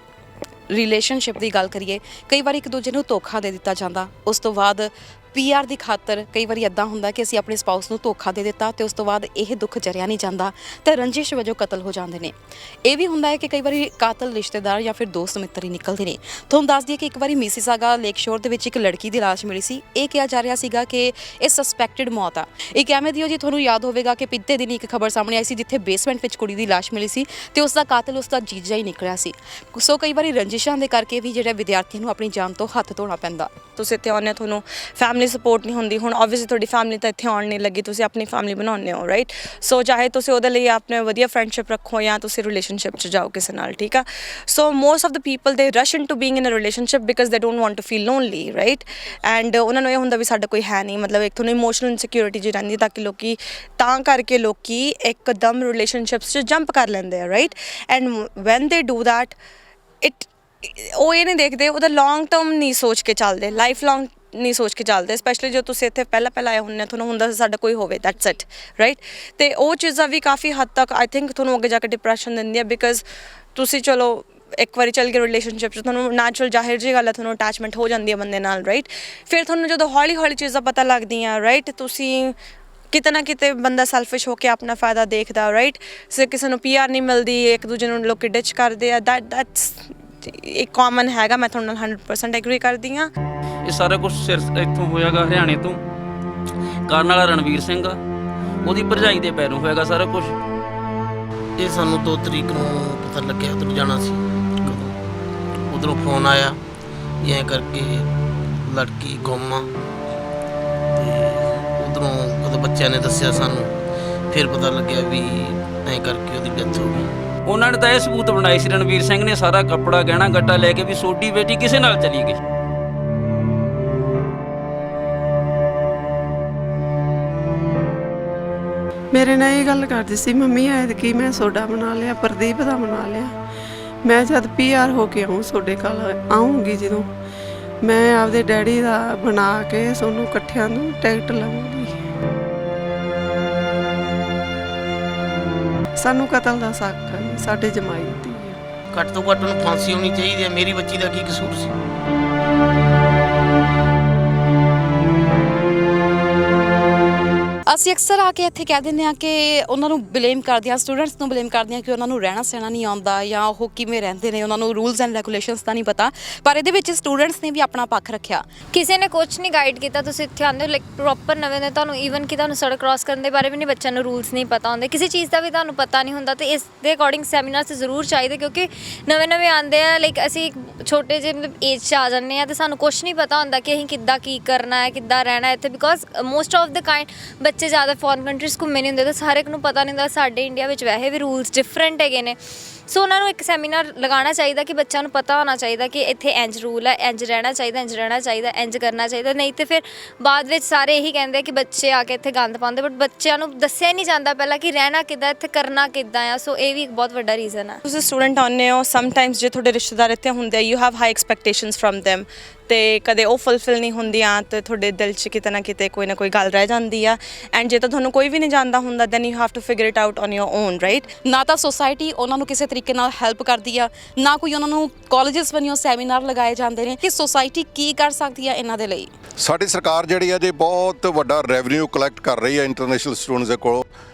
ਰਿਲੇਸ਼ਨਸ਼ਿਪ ਦੀ ਗੱਲ ਕਰੀਏ, ਕਈ ਵਾਰ ਇੱਕ ਦੂਜੇ ਨੂੰ ਧੋਖਾ ਦੇ ਦਿੱਤਾ ਜਾਂਦਾ, ਉਸ ਤੋਂ ਬਾਅਦ PR ਦੀ ਖਾਤਰ ਕਈ ਵਾਰੀ ਇੱਦਾਂ ਹੁੰਦਾ ਕਿ ਅਸੀਂ ਆਪਣੇ ਸਪਾਊਸ ਨੂੰ ਧੋਖਾ ਦੇ ਦਿੱਤਾ ਤੇ ਉਸ ਤੋਂ ਬਾਅਦ ਇਹ ਦੁੱਖ ਜਰਿਆ ਨਹੀਂ ਜਾਂਦਾ ਤੇ ਰੰਜਿਸ਼ ਵਜੋਂ ਕਤਲ ਹੋ ਜਾਂਦੇ ਨੇ। ਇਹ ਵੀ ਹੁੰਦਾ ਹੈ ਕਿ ਕਈ ਵਾਰੀ ਕਾਤਲ ਰਿਸ਼ਤੇਦਾਰ ਜਾਂ ਫਿਰ ਦੋਸਤ ਮਿੱਤਰ ਹੀ ਨਿਕਲਦੇ ਨੇ। ਤੁਹਾਨੂੰ ਦੱਸ ਦਈਏ ਕਿ ਇੱਕ ਵਾਰੀ ਮਿਸੀਸਾਗਾ ਲੇਕ ਸ਼ੋਰ ਦੇ ਵਿੱਚ ਇੱਕ ਲੜਕੀ ਦੀ ਲਾਸ਼ ਮਿਲੀ ਸੀ। ਇਹ ਕਿਹਾ ਜਾ ਰਿਹਾ ਸੀਗਾ ਕਿ ਇਹ ਸਸਪੈਕਟਡ ਮੌਤ ਆ। ਇੱਕ ਐਵੇਂ ਦੀ ਜੀ ਤੁਹਾਨੂੰ ਯਾਦ ਹੋਵੇਗਾ ਕਿ ਪਿਛਲੇ ਦਿਨ ਇੱਕ ਖਬਰ ਸਾਹਮਣੇ ਆਈ ਸੀ ਜਿੱਥੇ ਬੇਸਮੈਂਟ ਵਿੱਚ ਕੁੜੀ ਦੀ ਲਾਸ਼ ਮਿਲੀ ਸੀ ਤੇ ਉਸ ਦਾ ਕਾਤਲ ਉਸ ਦਾ ਜੀਜਾ ਹੀ ਨਿਕਲਿਆ ਸੀ। ਸੋ ਕਈ ਵਾਰੀ ਰੰਜਿਸ਼ਾਂ ਦੇ ਕਰਕੇ ਵੀ ਜਿਹੜੇ ਵਿਦਿਆਰਥੀ ਨੂੰ ਆਪਣੀ ਜਾਨ ਤੋਂ ਹੱਥ ਧੋਣਾ ਪੈਂਦਾ। ਤੁਸੀਂ ਇੱਥੇ ਆਉਂਦੇ ਹੋ, ਤੁਹਾਨੂੰ ਫੈਮਿਲੀ ਸਪੋਰਟ ਨਹੀਂ ਹੁੰਦੀ। ਹੁਣ ਆਬਵੀਅਸਲੀ ਤੁਹਾਡੀ ਫੈਮਿਲੀ ਤਾਂ ਇੱਥੇ ਆਉਣ ਨਹੀਂ ਲੱਗੀ, ਤੁਸੀਂ ਆਪਣੀ ਫੈਮਿਲੀ ਬਣਾਉਂਦੇ ਹੋ, ਰਾਈਟ। ਸੋ ਚਾਹੇ ਤੁਸੀਂ ਉਹਦੇ ਲਈ ਆਪਣੇ ਵਧੀਆ ਫਰੈਂਡਸ਼ਿਪ ਰੱਖੋ ਜਾਂ ਤੁਸੀਂ ਰਿਲੇਸ਼ਨਸ਼ਿਪ 'ਚ ਜਾਓ ਕਿਸੇ ਨਾਲ, ਠੀਕ ਆ। So most of the people they rush into being in a relationship because they don't want to feel lonely, right. And ਉਹਨਾਂ ਨੂੰ ਇਹ ਹੁੰਦਾ ਵੀ ਸਾਡਾ ਕੋਈ ਹੈ ਨਹੀਂ, ਮਤਲਬ ਇੱਕ ਤੁਹਾਨੂੰ ਇਮੋਸ਼ਨਲ ਇਨਸਿਕਿਉਰਿਟੀ ਜੀ ਰਹਿੰਦੀ ਤਾਂ ਕਿ ਤਾਂ ਕਰਕੇ ਲੋਕੀ ਇੱਕਦਮ ਰਿਲੇਸ਼ਨਸ਼ਿਪਸ 'ਚ ਜੰਪ ਕਰ ਲੈਂਦੇ ਆ, ਰਾਈਟ। ਐਂਡ ਵੈਨ ਦੇ ਡੂ ਦੈਟ ਉਹ ਇਹ ਨਹੀਂ ਦੇਖਦੇ, ਉਹਦਾ ਲੌਂਗ ਟਰਮ ਨਹੀਂ ਸੋਚ ਕੇ ਚੱਲਦੇ, ਲਾਈਫ ਲੌਂਗ ਨਹੀਂ ਸੋਚ ਕੇ ਚੱਲਦੇ। ਸਪੈਸ਼ਲੀ ਜੋ ਤੁਸੀਂ ਇੱਥੇ ਪਹਿਲਾਂ ਆਏ ਹੁੰਦੇ, ਤੁਹਾਨੂੰ ਹੁੰਦਾ ਸਾਡਾ ਕੋਈ ਹੋਵੇ, ਦੈਟਸ ਇਟ, ਰਾਈਟ। ਅਤੇ ਉਹ ਚੀਜ਼ਾਂ ਵੀ ਕਾਫੀ ਹੱਦ ਤੱਕ ਆਈ ਥਿੰਕ ਤੁਹਾਨੂੰ ਅੱਗੇ ਜਾ ਕੇ ਡਿਪਰੈਸ਼ਨ ਦਿੰਦੀ ਹੈ ਬਿਕਾਜ਼ ਤੁਸੀਂ ਚਲੋ ਇੱਕ ਵਾਰੀ ਚੱਲ ਗਏ ਰਿਲੇਸ਼ਨਸ਼ਿਪ 'ਚ, ਤੁਹਾਨੂੰ ਨੈਚੁਰਲ ਜ਼ਾਹਿਰ ਜਿਹੀ ਗੱਲ ਹੈ, ਤੁਹਾਨੂੰ ਅਟੈਚਮੈਂਟ ਹੋ ਜਾਂਦੀ ਹੈ ਬੰਦੇ ਨਾਲ, ਰਾਈਟ। ਫਿਰ ਤੁਹਾਨੂੰ ਜਦੋਂ ਹੌਲੀ ਚੀਜ਼ਾਂ ਪਤਾ ਲੱਗਦੀਆਂ, ਰਾਈਟ, ਤੁਸੀਂ ਕਿਤੇ ਨਾ ਕਿਤੇ ਬੰਦਾ ਸੈਲਫਿਸ਼ ਹੋ ਕੇ ਆਪਣਾ ਫਾਇਦਾ ਦੇਖਦਾ, ਰਾਈਟ। ਕਿਸੇ ਨੂੰ PR ਨਹੀਂ ਮਿਲਦੀ, ਇੱਕ ਦੂਜੇ ਨੂੰ ਲੋਕ ਡਿਚ ਕਰਦੇ ਆ, ਦੈਟਸ ਇੱਕ ਕਾਮਨ ਹੈਗਾ। ਮੈਂ ਤੁਹਾਡੇ ਨਾਲ 100% ਐਗਰੀ ਕਰਦੀ ਹਾਂ। ਇਹ ਸਾਰਾ ਕੁਝ ਸਿਰ ਇੱਥੋਂ ਹੋਇਆਗਾ ਹਰਿਆਣੇ ਤੋਂ। ਕਰਨ ਵਾਲਾ ਰਣਵੀਰ ਸਿੰਘ ਆ, ਉਹਦੀ ਭਰਜਾਈ ਦੇ ਪੈਰੋਂ ਹੋਇਆਗਾ ਸਾਰਾ ਕੁਝ। ਇਹ ਸਾਨੂੰ 2 ਤਰੀਕ ਨੂੰ ਪਤਾ ਲੱਗਿਆ ਉੱਧਰ ਜਾਣਾ ਸੀ। ਕਦੋਂ ਉੱਧਰੋਂ ਫੋਨ ਆਇਆ ਵੀ ਐਂ ਕਰਕੇ ਲੜਕੀ ਗੁੰਮ ਆ, ਤੇ ਉੱਧਰੋਂ ਕਦੋਂ ਬੱਚਿਆਂ ਨੇ ਦੱਸਿਆ ਸਾਨੂੰ, ਫਿਰ ਪਤਾ ਲੱਗਿਆ ਵੀ ਐਂ ਕਰਕੇ ਉਹਦੀ ਡੈਥ ਹੋ ਗਈ। ਉਹਨਾਂ ਨੇ ਤਾਂ ਇਹ ਸਬੂਤ ਬਣਾਈ ਸੀ, ਰਣਵੀਰ ਸਿੰਘ ਨੇ ਸਾਰਾ ਕੱਪੜਾ ਗਹਿਣਾ ਗੱਟਾ ਲੈ ਕੇ ਵੀ ਸੋਡੀ ਬੇਟੀ ਕਿਸੇ ਨਾਲ ਚਲੀ ਗਈ। ਮੇਰੇ ਨਾਲ ਇਹ ਗੱਲ ਕਰਦੀ ਸੀ, ਮੰਮੀ ਐਤਕੀ ਮੈਂ ਸੋਡਾ ਬਣਾ ਲਿਆ, ਪ੍ਰਦੀਪ ਦਾ ਬਣਾ ਲਿਆ। ਮੈਂ ਜਦ PR ਹੋ ਕੇ ਆਊਂ ਤੁਹਾਡੇ ਕੋਲ ਆਊਂਗੀ, ਜਦੋਂ ਮੈਂ ਆਪਦੇ ਡੈਡੀ ਦਾ ਬਣਾ ਕੇ ਤੁਹਾਨੂੰ ਇਕੱਠਿਆਂ ਨੂੰ ਟਿਕਟ ਲਵਾਂਗੀ। ਸਾਨੂੰ ਕਤਲ ਦਾ ਸ਼ੱਕ ਹੈ, ਸਾਡੇ ਜਮਾਈ ਦੀ ਹੈ। ਘੱਟ ਤੋਂ ਘੱਟ ਉਹਨੂੰ ਫਾਂਸੀ ਹੋਣੀ ਚਾਹੀਦੀ ਹੈ। ਮੇਰੀ ਬੱਚੀ ਦਾ ਕੀ ਕਸੂਰ ਸੀ? ਅਸੀਂ ਅਕਸਰ ਆ ਕੇ ਇੱਥੇ ਕਹਿ ਦਿੰਦੇ ਹਾਂ ਕਿ ਉਹਨਾਂ ਨੂੰ ਬਲੇਮ ਕਰਦੇ ਹਾਂ, ਸਟੂਡੈਂਟਸ ਨੂੰ ਬਲੇਮ ਕਰਦੇ ਹਾਂ ਕਿ ਉਹਨਾਂ ਨੂੰ ਰਹਿਣਾ ਸਹਿਣਾ ਨਹੀਂ ਆਉਂਦਾ ਜਾਂ ਉਹ ਕਿਵੇਂ ਰਹਿੰਦੇ ਨੇ, ਉਹਨਾਂ ਨੂੰ ਰੂਲਸ ਐਂਡ ਰੈਗੂਲੇਸ਼ਨਸ ਦਾ ਨਹੀਂ ਪਤਾ। ਪਰ ਇਹਦੇ ਵਿੱਚ ਸਟੂਡੈਂਟਸ ਨੇ ਵੀ ਆਪਣਾ ਪੱਖ ਰੱਖਿਆ। ਕਿਸੇ ਨੇ ਕੁਝ ਨਹੀਂ ਗਾਈਡ ਕੀਤਾ, ਤੁਸੀਂ ਇੱਥੇ ਆਉਂਦੇ ਹੋ ਲਾਈਕ ਪ੍ਰੋਪਰ ਨਵੇਂ ਨੇ, ਤੁਹਾਨੂੰ ਈਵਨ ਕਿ ਤੁਹਾਨੂੰ ਸੜਕ ਕ੍ਰਾਸ ਕਰਨ ਦੇ ਬਾਰੇ ਵੀ ਨਹੀਂ, ਬੱਚਿਆਂ ਨੂੰ ਰੂਲਸ ਨਹੀਂ ਪਤਾ ਹੁੰਦੇ, ਕਿਸੇ ਚੀਜ਼ ਦਾ ਵੀ ਤੁਹਾਨੂੰ ਪਤਾ ਨਹੀਂ ਹੁੰਦਾ। ਤੇ ਇਸ ਦੇ ਅਕੋਰਡਿੰਗ ਸੈਮੀਨਾਰਸ ਜ਼ਰੂਰ ਚਾਹੀਦੇ, ਕਿਉਂਕਿ ਨਵੇਂ ਆਉਂਦੇ ਆ, ਲਾਈਕ ਅਸੀਂ ਛੋਟੇ ਜਿਹੇ ਮਤਲਬ ਏਜ 'ਚ ਆ ਜਾਂਦੇ ਹਾਂ ਤੇ ਸਾਨੂੰ ਕੁਝ ਨਹੀਂ ਪਤਾ ਹੁੰਦਾ ਕਿ ਅਸੀਂ ਕਿੱਦਾਂ ਕੀ ਕਰਨਾ ਹੈ, ਕਿੱਦਾਂ ਰਹਿਣਾ ਇੱਥੇ। Because most of the kind ਬੱਚੇ ਜ਼ਿਆਦਾ ਫੋਰਨ ਕੰਟਰੀਜ਼ ਘੁੰਮੇ ਨਹੀਂ ਹੁੰਦੇ, ਤਾਂ ਸਾਰੇ ਨੂੰ ਪਤਾ ਨਹੀਂ ਹੁੰਦਾ ਸਾਡੇ ਇੰਡੀਆ ਵਿੱਚ ਵੈਸੇ ਵੀ ਰੂਲਸ ਡਿਫਰੈਂਟ ਹੈਗੇ ਨੇ। ਸੋ ਉਹਨਾਂ ਨੂੰ ਇੱਕ ਸੈਮੀਨਾਰ ਲਗਾਉਣਾ ਚਾਹੀਦਾ ਕਿ ਬੱਚਿਆਂ ਨੂੰ ਪਤਾ ਹੋਣਾ ਚਾਹੀਦਾ ਕਿ ਇੱਥੇ ਇੰਜ ਰੂਲ ਹੈ, ਇੰਜ ਰਹਿਣਾ ਚਾਹੀਦਾ, ਇੰਜ ਰਹਿਣਾ ਚਾਹੀਦਾ, ਇੰਜ ਕਰਨਾ ਚਾਹੀਦਾ। ਨਹੀਂ ਤਾਂ ਫਿਰ ਬਾਅਦ ਵਿੱਚ ਸਾਰੇ ਇਹੀ ਕਹਿੰਦੇ ਕਿ ਬੱਚੇ ਆ ਕੇ ਇੱਥੇ ਗੰਦ ਪਾਉਂਦੇ, ਬਟ ਬੱਚਿਆਂ ਨੂੰ ਦੱਸਿਆ ਨਹੀਂ ਜਾਂਦਾ ਪਹਿਲਾਂ ਕਿ ਰਹਿਣਾ ਕਿੱਦਾਂ, ਇੱਥੇ ਕਰਨਾ ਕਿੱਦਾਂ ਆ। ਸੋ ਇਹ ਵੀ ਇੱਕ ਬਹੁਤ ਵੱਡਾ ਰੀਜ਼ਨ ਹੈ। ਤੁਸੀਂ ਸਟੂਡੈਂਟ ਆਉਂਦੇ ਹੋ, ਸਮਟਾਈਮਸ ਜੇ ਤੁਹਾਡੇ ਰਿਸ਼ਤੇਦਾਰ ਇੱਥੇ ਹੁੰਦੇ, you have high expectations from them, ਤੇ ਕਦੇ ਉਹ ਫੁੱਲਫਿਲ ਨਹੀਂ ਹੁੰਦੀਆਂ ਤੇ ਤੁਹਾਡੇ ਦਿਲ 'ਚ ਕਿਤੇ ਨਾ ਕਿਤੇ ਕੋਈ ਨਾ ਕੋਈ ਗੱਲ ਰਹਿ ਜਾਂਦੀ ਆ। ਐਂਡ ਜੇ ਤਾਂ ਤੁਹਾਨੂੰ ਕੋਈ ਵੀ ਨਹੀਂ ਜਾਣਦਾ ਹੁੰਦਾ, then you have to figure it out on your own, right. ਨਾ ਤਾਂ ਸੋਸਾਇਟੀ ਉਹਨਾਂ ਨੂੰ ਕਿਸੇ ਤਰੀਕੇ ਨਾਲ ਹੈਲਪ ਕਰਦੀ ਆ, ਨਾ ਕੋਈ ਉਹਨਾਂ ਨੂੰ ਕਾਲਜਸ ਵੱਲੋਂ ਸੈਮੀਨਾਰ ਲਗਾਏ ਜਾਂਦੇ ਨੇ ਕਿ ਸੋਸਾਇਟੀ ਕੀ ਕਰ ਸਕਦੀ ਆ ਇਹਨਾਂ ਦੇ ਲਈ। ਸਾਡੀ ਸਰਕਾਰ ਜਿਹੜੀ ਹੈ ਜੀ ਬਹੁਤ ਵੱਡਾ ਰੈਵਨਿਊ ਕਲੈਕਟ ਕਰ ਰਹੀ ਹੈ ਇੰਟਰਨੈਸ਼ਨਲ ਸਟੂਡੈਂਟਸ ਦੇ ਕੋਲੋਂ।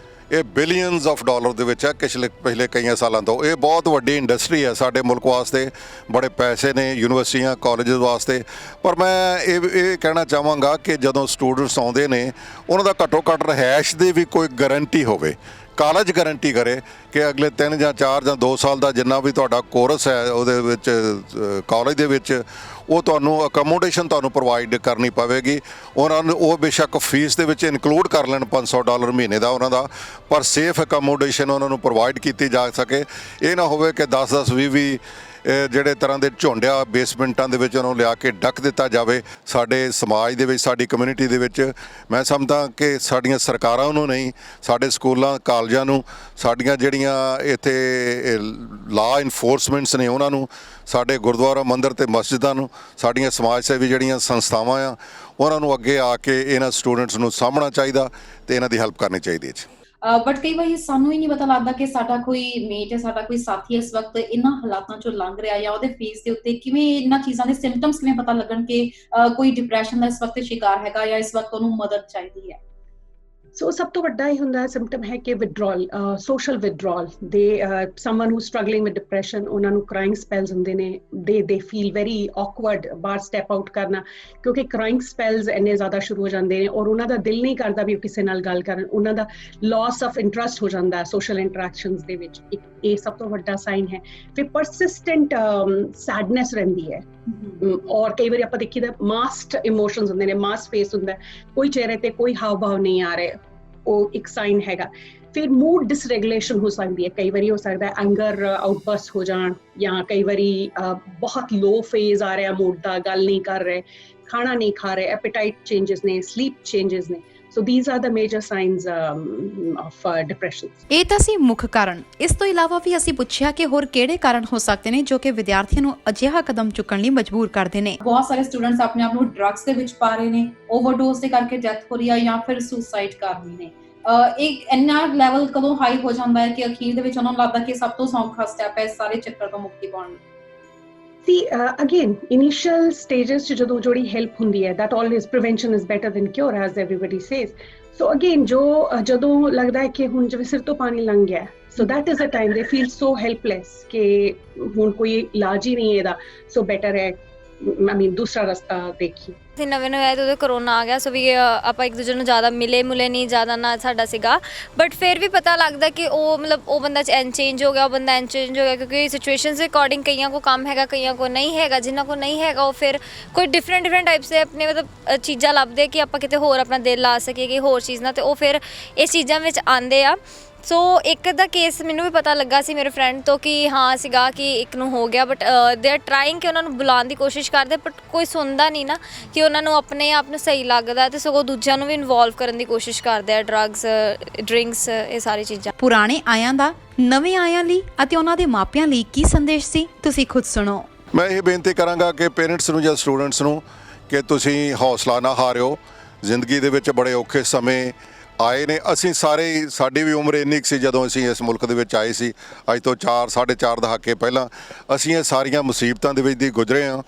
ਇਹ ਬਿਲੀਅਨਸ ਆਫ ਡਾਲਰ ਦੇ ਵਿੱਚ ਹੈ ਪਿਛਲੇ ਕਈਆਂ ਸਾਲਾਂ ਤੋਂ। ਇਹ ਬਹੁਤ ਵੱਡੀ ਇੰਡਸਟਰੀ ਹੈ ਸਾਡੇ ਮੁਲਕ ਵਾਸਤੇ, ਬੜੇ ਪੈਸੇ ਨੇ ਯੂਨੀਵਰਸਿਟੀਆਂ ਕਾਲਜਸ ਵਾਸਤੇ। ਪਰ ਮੈਂ ਇਹ ਕਹਿਣਾ ਚਾਹਾਂਗਾ ਕਿ ਜਦੋਂ ਸਟੂਡੈਂਟਸ ਆਉਂਦੇ ਨੇ, ਉਹਨਾਂ ਦਾ ਘੱਟੋ ਘੱਟ ਰਿਹਾਇਸ਼ ਦੀ ਵੀ ਕੋਈ ਗਾਰੰਟੀ ਹੋਵੇ। ਕਾਲਜ ਗਾਰੰਟੀ ਕਰੇ ਕਿ ਅਗਲੇ 3 ਜਾਂ 4 ਜਾਂ 2 ਸਾਲ ਦਾ ਜਿੰਨਾ ਵੀ ਤੁਹਾਡਾ ਕੋਰਸ ਹੈ ਉਹਦੇ ਵਿੱਚ ਕਾਲਜ ਦੇ ਵਿੱਚ, ਉਹ ਤੁਹਾਨੂੰ ਅਕਮੋਡੇਸ਼ਨ ਤੁਹਾਨੂੰ ਪ੍ਰੋਵਾਈਡ ਕਰਨੀ ਪਵੇਗੀ। ਉਹਨਾਂ ਨੂੰ ਉਹ ਬੇਸ਼ੱਕ ਫੀਸ ਦੇ ਵਿੱਚ ਇਨਕਲੂਡ ਕਰ ਲੈਣ $500 ਮਹੀਨੇ ਦਾ ਉਹਨਾਂ ਦਾ, ਪਰ ਸੇਫ ਅਕਮੋਡੇਸ਼ਨ ਉਹਨਾਂ ਨੂੰ ਪ੍ਰੋਵਾਈਡ ਕੀਤੀ ਜਾ ਸਕੇ। ਇਹ ਨਾ ਹੋਵੇ ਕਿ 10-10, 20-20 ਜਿਹੜੇ ਤਰ੍ਹਾਂ ਦੇ ਝੁੰਡਿਆ ਬੇਸਮੈਂਟਾਂ ਦੇ ਵਿੱਚ ਉਹਨਾਂ ਨੂੰ ਲਿਆ ਕੇ ਡੱਕ ਦਿੱਤਾ ਜਾਵੇ। ਸਾਡੇ ਸਮਾਜ ਦੇ ਵਿੱਚ, ਸਾਡੀ ਕਮਿਊਨਿਟੀ ਦੇ ਵਿੱਚ ਮੈਂ ਸਮਝਦਾ ਕਿ ਸਾਡੀਆਂ ਸਰਕਾਰਾਂ ਨੂੰ ਨਹੀਂ, ਸਾਡੇ ਸਕੂਲਾਂ ਕਾਲਜਾਂ ਨੂੰ, ਸਾਡੀਆਂ ਜਿਹੜੀਆਂ ਇੱਥੇ ਲਾ ਇਨਫੋਰਸਮੈਂਟਸ ਨੇ ਉਹਨਾਂ ਨੂੰ, ਸਾਡੇ ਗੁਰਦੁਆਰਾ ਮੰਦਿਰ ਤੇ ਮਸਜਿਦਾਂ ਨੂੰ, ਸਾਡੀਆਂ ਸਮਾਜ ਸੇਵੀ ਜਿਹੜੀਆਂ ਸੰਸਥਾਵਾਂ ਆ, ਉਹਨਾਂ ਨੂੰ ਅੱਗੇ ਆ ਕੇ ਇਹਨਾਂ ਸਟੂਡੈਂਟਸ ਨੂੰ ਸਾਂਭਣਾ ਚਾਹੀਦਾ ਤੇ ਇਹਨਾਂ ਦੀ ਹੈਲਪ ਕਰਨੀ ਚਾਹੀਦੀ ਹੈ। ਬਟ ਕਈ ਵਾਰੀ ਸਾਨੂੰ ਹੀ ਨਹੀਂ ਪਤਾ ਲੱਗਦਾ ਕਿ ਸਾਡਾ ਕੋਈ ਮੇਟ ਹੈ, ਸਾਡਾ ਕੋਈ ਸਾਥੀ ਇਸ ਵਕਤ ਇਹਨਾਂ ਹਾਲਾਤਾਂ ਚੋਂ ਲੰਘ ਰਿਹਾ, ਜਾਂ ਉਹਦੇ ਫੇਸ ਦੇ ਉੱਤੇ ਕਿਵੇਂ ਇਹਨਾਂ ਚੀਜ਼ਾਂ ਦੇ ਸਿੰਪਟਮਸ ਕਿਵੇਂ ਪਤਾ ਲੱਗਣ ਕਿ ਕੋਈ ਡਿਪਰੈਸ਼ਨ ਦਾ ਇਸ ਵਕਤ ਸ਼ਿਕਾਰ ਹੈਗਾ ਜਾਂ ਇਸ ਵਕਤ ਉਹਨੂੰ ਮਦਦ ਚਾਹੀਦੀ ਹੈ। ਸੋ ਸਭ ਤੋਂ ਵੱਡਾ ਇਹ ਹੁੰਦਾ ਸਿੰਪਟਮ ਹੈ ਕਿ ਵਿਡਰਾਲ, ਸੋਸ਼ਲ ਵਿਡਰਾਲ। ਦੇ someone who struggling with depression, ਉਹਨਾਂ ਨੂੰ ਕ੍ਰਾਈਂਗ ਸਪੈਲਸ ਹੁੰਦੇ ਨੇ। ਦੇ ਫੀਲ ਵੈਰੀ ਔਕਵਰਡ ਬਾਹਰ ਸਟੈਪ ਆਊਟ ਕਰਨਾ, ਕਿਉਂਕਿ ਕ੍ਰਾਈਂਗ ਸਪੈਲਸ ਇੰਨੇ ਜ਼ਿਆਦਾ ਸ਼ੁਰੂ ਹੋ ਜਾਂਦੇ ਨੇ ਔਰ ਉਹਨਾਂ ਦਾ ਦਿਲ ਨਹੀਂ ਕਰਦਾ ਵੀ ਉਹ ਕਿਸੇ ਨਾਲ ਗੱਲ ਕਰਨ। ਉਹਨਾਂ ਦਾ ਲਾਸ ਆਫ ਇੰਟਰਸਟ ਹੋ ਜਾਂਦਾ ਹੈ ਸੋਸ਼ਲ ਇੰਟਰੈਕਸ਼ਨਸ ਦੇ ਵਿੱਚ। ਇਹ ਸਭ ਤੋਂ ਵੱਡਾ ਸਾਈਨ ਹੈ। ਫਿਰ ਪਰਸਿਸਟੈਂਟ ਸੈਡਨੈਸ ਰਹਿੰਦੀ ਹੈ, ਔਰ ਕਈ ਵਾਰੀ ਆਪਾਂ ਦੇਖੀਦਾ ਮਾਸਕਡ ਇਮੋਸ਼ਨਸ ਹੁੰਦੇ ਨੇ, ਮਾਸਕ ਫੇਸ ਹੁੰਦਾ, ਕੋਈ ਚਿਹਰੇ ਤੇ ਕੋਈ ਹਾਵ ਭਾਵ ਨਹੀਂ ਆ ਰਹੇ, ਉਹ ਇੱਕ ਸਾਈਨ ਹੈਗਾ। ਫਿਰ ਮੂਡ ਡਿਸਰੈਗੂਲੇਸ਼ਨ ਹੋ ਸਕਦੀ ਹੈ, ਕਈ ਵਾਰੀ ਹੋ ਸਕਦਾ ਹੈ ਐਂਗਰ ਆਊਟਬਰਸਟ ਹੋ ਜਾਣ, ਜਾਂ ਕਈ ਵਾਰੀ ਬਹੁਤ ਲੋ ਫੇਜ਼ ਆ ਰਿਹਾ ਮੂਡ ਦਾ, ਗੱਲ ਨਹੀਂ ਕਰ ਰਹੇ, ਖਾਣਾ ਨਹੀਂ ਖਾ ਰਹੇ, ਐਪੀਟਾਈਟ ਚੇਂਜਸ ਨੇ, ਸਲੀਪ ਚੇਂਜਸ ਨੇ। So these are the major signs of depression. ਇਹ ਤਾਂ ਸੀ ਮੁੱਖ ਕਾਰਨ। ਇਸ ਤੋਂ ਇਲਾਵਾ ਵੀ ਅਸੀਂ ਪੁੱਛਿਆ ਕਿ ਹੋਰ ਕਿਹੜੇ ਕਾਰਨ ਹੋ ਸਕਦੇ ਨੇ ਜੋ ਕਿ ਵਿਦਿਆਰਥੀਆਂ ਨੂੰ ਅਜਿਹਾ ਕਦਮ ਚੁੱਕਣ ਲਈ ਮਜਬੂਰ ਕਰਦੇ ਨੇ। ਬਹੁਤ ਸਾਰੇ ਸਟੂਡੈਂਟਸ ਆਪਣੇ ਆਪ ਨੂੰ ਡਰੱਗਸ ਦੇ ਵਿੱਚ ਪਾ ਰਹੇ ਨੇ, ਓਵਰਡੋਜ਼ ਦੇ ਕਰਕੇ ਡੈਥ ਹੋ ਰਹੀ ਹੈ ਜਾਂ ਫਿਰ ਸੁਸਾਈਡ ਕਰ ਰਹੇ ਨੇ। ਇੱਕ ਇੰਨਾ ਲੈਵਲ ਕਦੋਂ ਹਾਈ ਹੋ ਜਾਂਦਾ ਹੈ ਕਿ ਅਖੀਰ ਦੇ ਵਿੱਚ ਉਹਨਾਂ ਨੂੰ ਲੱਗਦਾ ਕਿ ਸਭ ਤੋਂ ਸੌਖਾ ਸਟੈਪ ਹੈ ਇਸ ਸਾਰੇ ਚੱਕਰ ਤੋਂ ਮੁਕਤੀ ਪਾਉਣ ਲਈ। See, again, initial stages ਚ ਜਦੋਂ ਜਿਹੜੀ help ਹੁੰਦੀ ਹੈ, that always prevention is better than cure, as everybody says. So again, ਜਦੋਂ ਲੱਗਦਾ ਹੈ ਕਿ ਹੁਣ ਜਿਵੇਂ ਸਿਰ ਤੋਂ ਪਾਣੀ ਲੰਘ ਗਿਆ, so that is the time they feel so helpless ਕਿ ਹੁਣ ਕੋਈ ਇਲਾਜ ਹੀ ਨਹੀਂ ਇਹਦਾ, so better ਹੈ, I mean, ਦੂਸਰਾ ਰਸਤਾ ਦੇਖੀ। ਅਸੀਂ ਨਵੇਂ ਆਏ ਤਾਂ ਉਦੋਂ ਕਰੋਨਾ ਆ ਗਿਆ, ਸੋ ਵੀ ਆਪਾਂ ਇੱਕ ਦੂਜੇ ਨੂੰ ਜ਼ਿਆਦਾ ਮਿਲੇ ਨਹੀਂ, ਜ਼ਿਆਦਾ ਨਾ ਸਾਡਾ ਸੀਗਾ, ਬਟ ਫਿਰ ਵੀ ਪਤਾ ਲੱਗਦਾ ਕਿ ਉਹ ਮਤਲਬ ਉਹ ਬੰਦਾ ਚੇਂਜ ਹੋ ਗਿਆ, ਉਹ ਬੰਦਾ ਚੇਂਜ ਹੋ ਗਿਆ, ਕਿਉਂਕਿ ਸਿਚੁਏਸ਼ਨਸ ਦੇ ਅਕੋਰਡਿੰਗ ਕਈਆਂ ਕੋ ਕੰਮ ਹੈਗਾ, ਕਈਆਂ ਕੋ ਨਹੀਂ ਹੈਗਾ, ਜਿਨ੍ਹਾਂ ਕੋ ਨਹੀਂ ਹੈਗਾ ਉਹ ਫਿਰ ਕੋਈ ਡਿਫਰੈਂਟ ਟਾਈਪਸ ਦੇ ਆਪਣੇ ਮਤਲਬ ਚੀਜ਼ਾਂ ਲੱਭਦੇ ਕਿ ਆਪਾਂ ਕਿਤੇ ਹੋਰ ਆਪਣਾ ਦਿਲ ਲਾ ਸਕੀਏ ਕਿ ਹੋਰ ਚੀਜ਼ ਨਾਲ, ਤੇ ਉਹ ਫਿਰ ਇਸ ਚੀਜ਼ਾਂ ਵਿੱਚ ਆਉਂਦੇ ਆ। ਸੋ ਇੱਕ ਦਾ ਕੇਸ ਮੈਨੂੰ ਵੀ ਪਤਾ ਲੱਗਾ ਸੀ ਮੇਰੇ ਫਰੈਂਡ ਤੋਂ ਕਿ ਹਾਂ ਸੀਗਾ ਕਿ ਇੱਕ ਨੂੰ ਹੋ ਗਿਆ, ਬਟ ਦੇ ਆਰ ਟਰਾਈਂਗ ਕਿ ਉਹਨਾਂ ਨੂੰ ਬੁਲਾਉਣ ਦੀ ਕੋਸ਼ਿਸ਼ ਕਰਦੇ, ਬਟ ਕੋਈ ਸੁਣਦਾ ਨਹੀਂ ਨਾ ਕਿ ਉਹਨਾਂ ਨੂੰ ਆਪਣੇ ਆਪ ਨੂੰ ਸਹੀ ਲੱਗਦਾ, ਤੇ ਸਗੋਂ ਦੂਜਿਆਂ ਨੂੰ ਵੀ ਇਨਵੋਲਵ ਕਰਨ ਦੀ ਕੋਸ਼ਿਸ਼ ਕਰਦੇ ਆ, ਡਰੱਗਸ, ਡਰਿੰਕਸ, ਇਹ ਸਾਰੀ ਚੀਜ਼ਾਂ। ਪੁਰਾਣੇ ਆਇਆਂ ਦਾ ਨਵੇਂ ਆਇਆਂ ਲਈ ਅਤੇ ਉਹਨਾਂ ਦੇ ਮਾਪਿਆਂ ਲਈ ਕੀ ਸੰਦੇਸ਼ ਸੀ, ਤੁਸੀਂ ਖੁਦ ਸੁਣੋ। ਮੈਂ ਇਹ ਬੇਨਤੀ ਕਰਾਂਗਾ ਕਿ ਪੇਰੈਂਟਸ ਨੂੰ ਜਾਂ ਸਟੂਡੈਂਟਸ ਨੂੰ ਕਿ ਤੁਸੀਂ ਹੌਸਲਾ ਨਾ ਹਾਰਿਓ। ਜ਼ਿੰਦਗੀ ਦੇ ਵਿੱਚ ਬੜੇ ਔਖੇ ਸਮੇਂ ਆਏ ਨੇ। ਅਸੀਂ ਸਾਰੇ ਹੀ, ਸਾਡੀ ਵੀ ਉਮਰ ਇੰਨੀ ਕੁ ਸੀ ਜਦੋਂ ਅਸੀਂ ਇਸ ਮੁਲਕ ਦੇ ਵਿੱਚ ਆਏ ਸੀ, ਅੱਜ ਤੋਂ 4-4.5 ਦਹਾਕੇ ਪਹਿਲਾਂ। ਅਸੀਂ ਇਹ ਸਾਰੀਆਂ ਮੁਸੀਬਤਾਂ ਦੇ ਵਿੱਚ ਦੀ ਗੁਜ਼ਰੇ ਹਾਂ।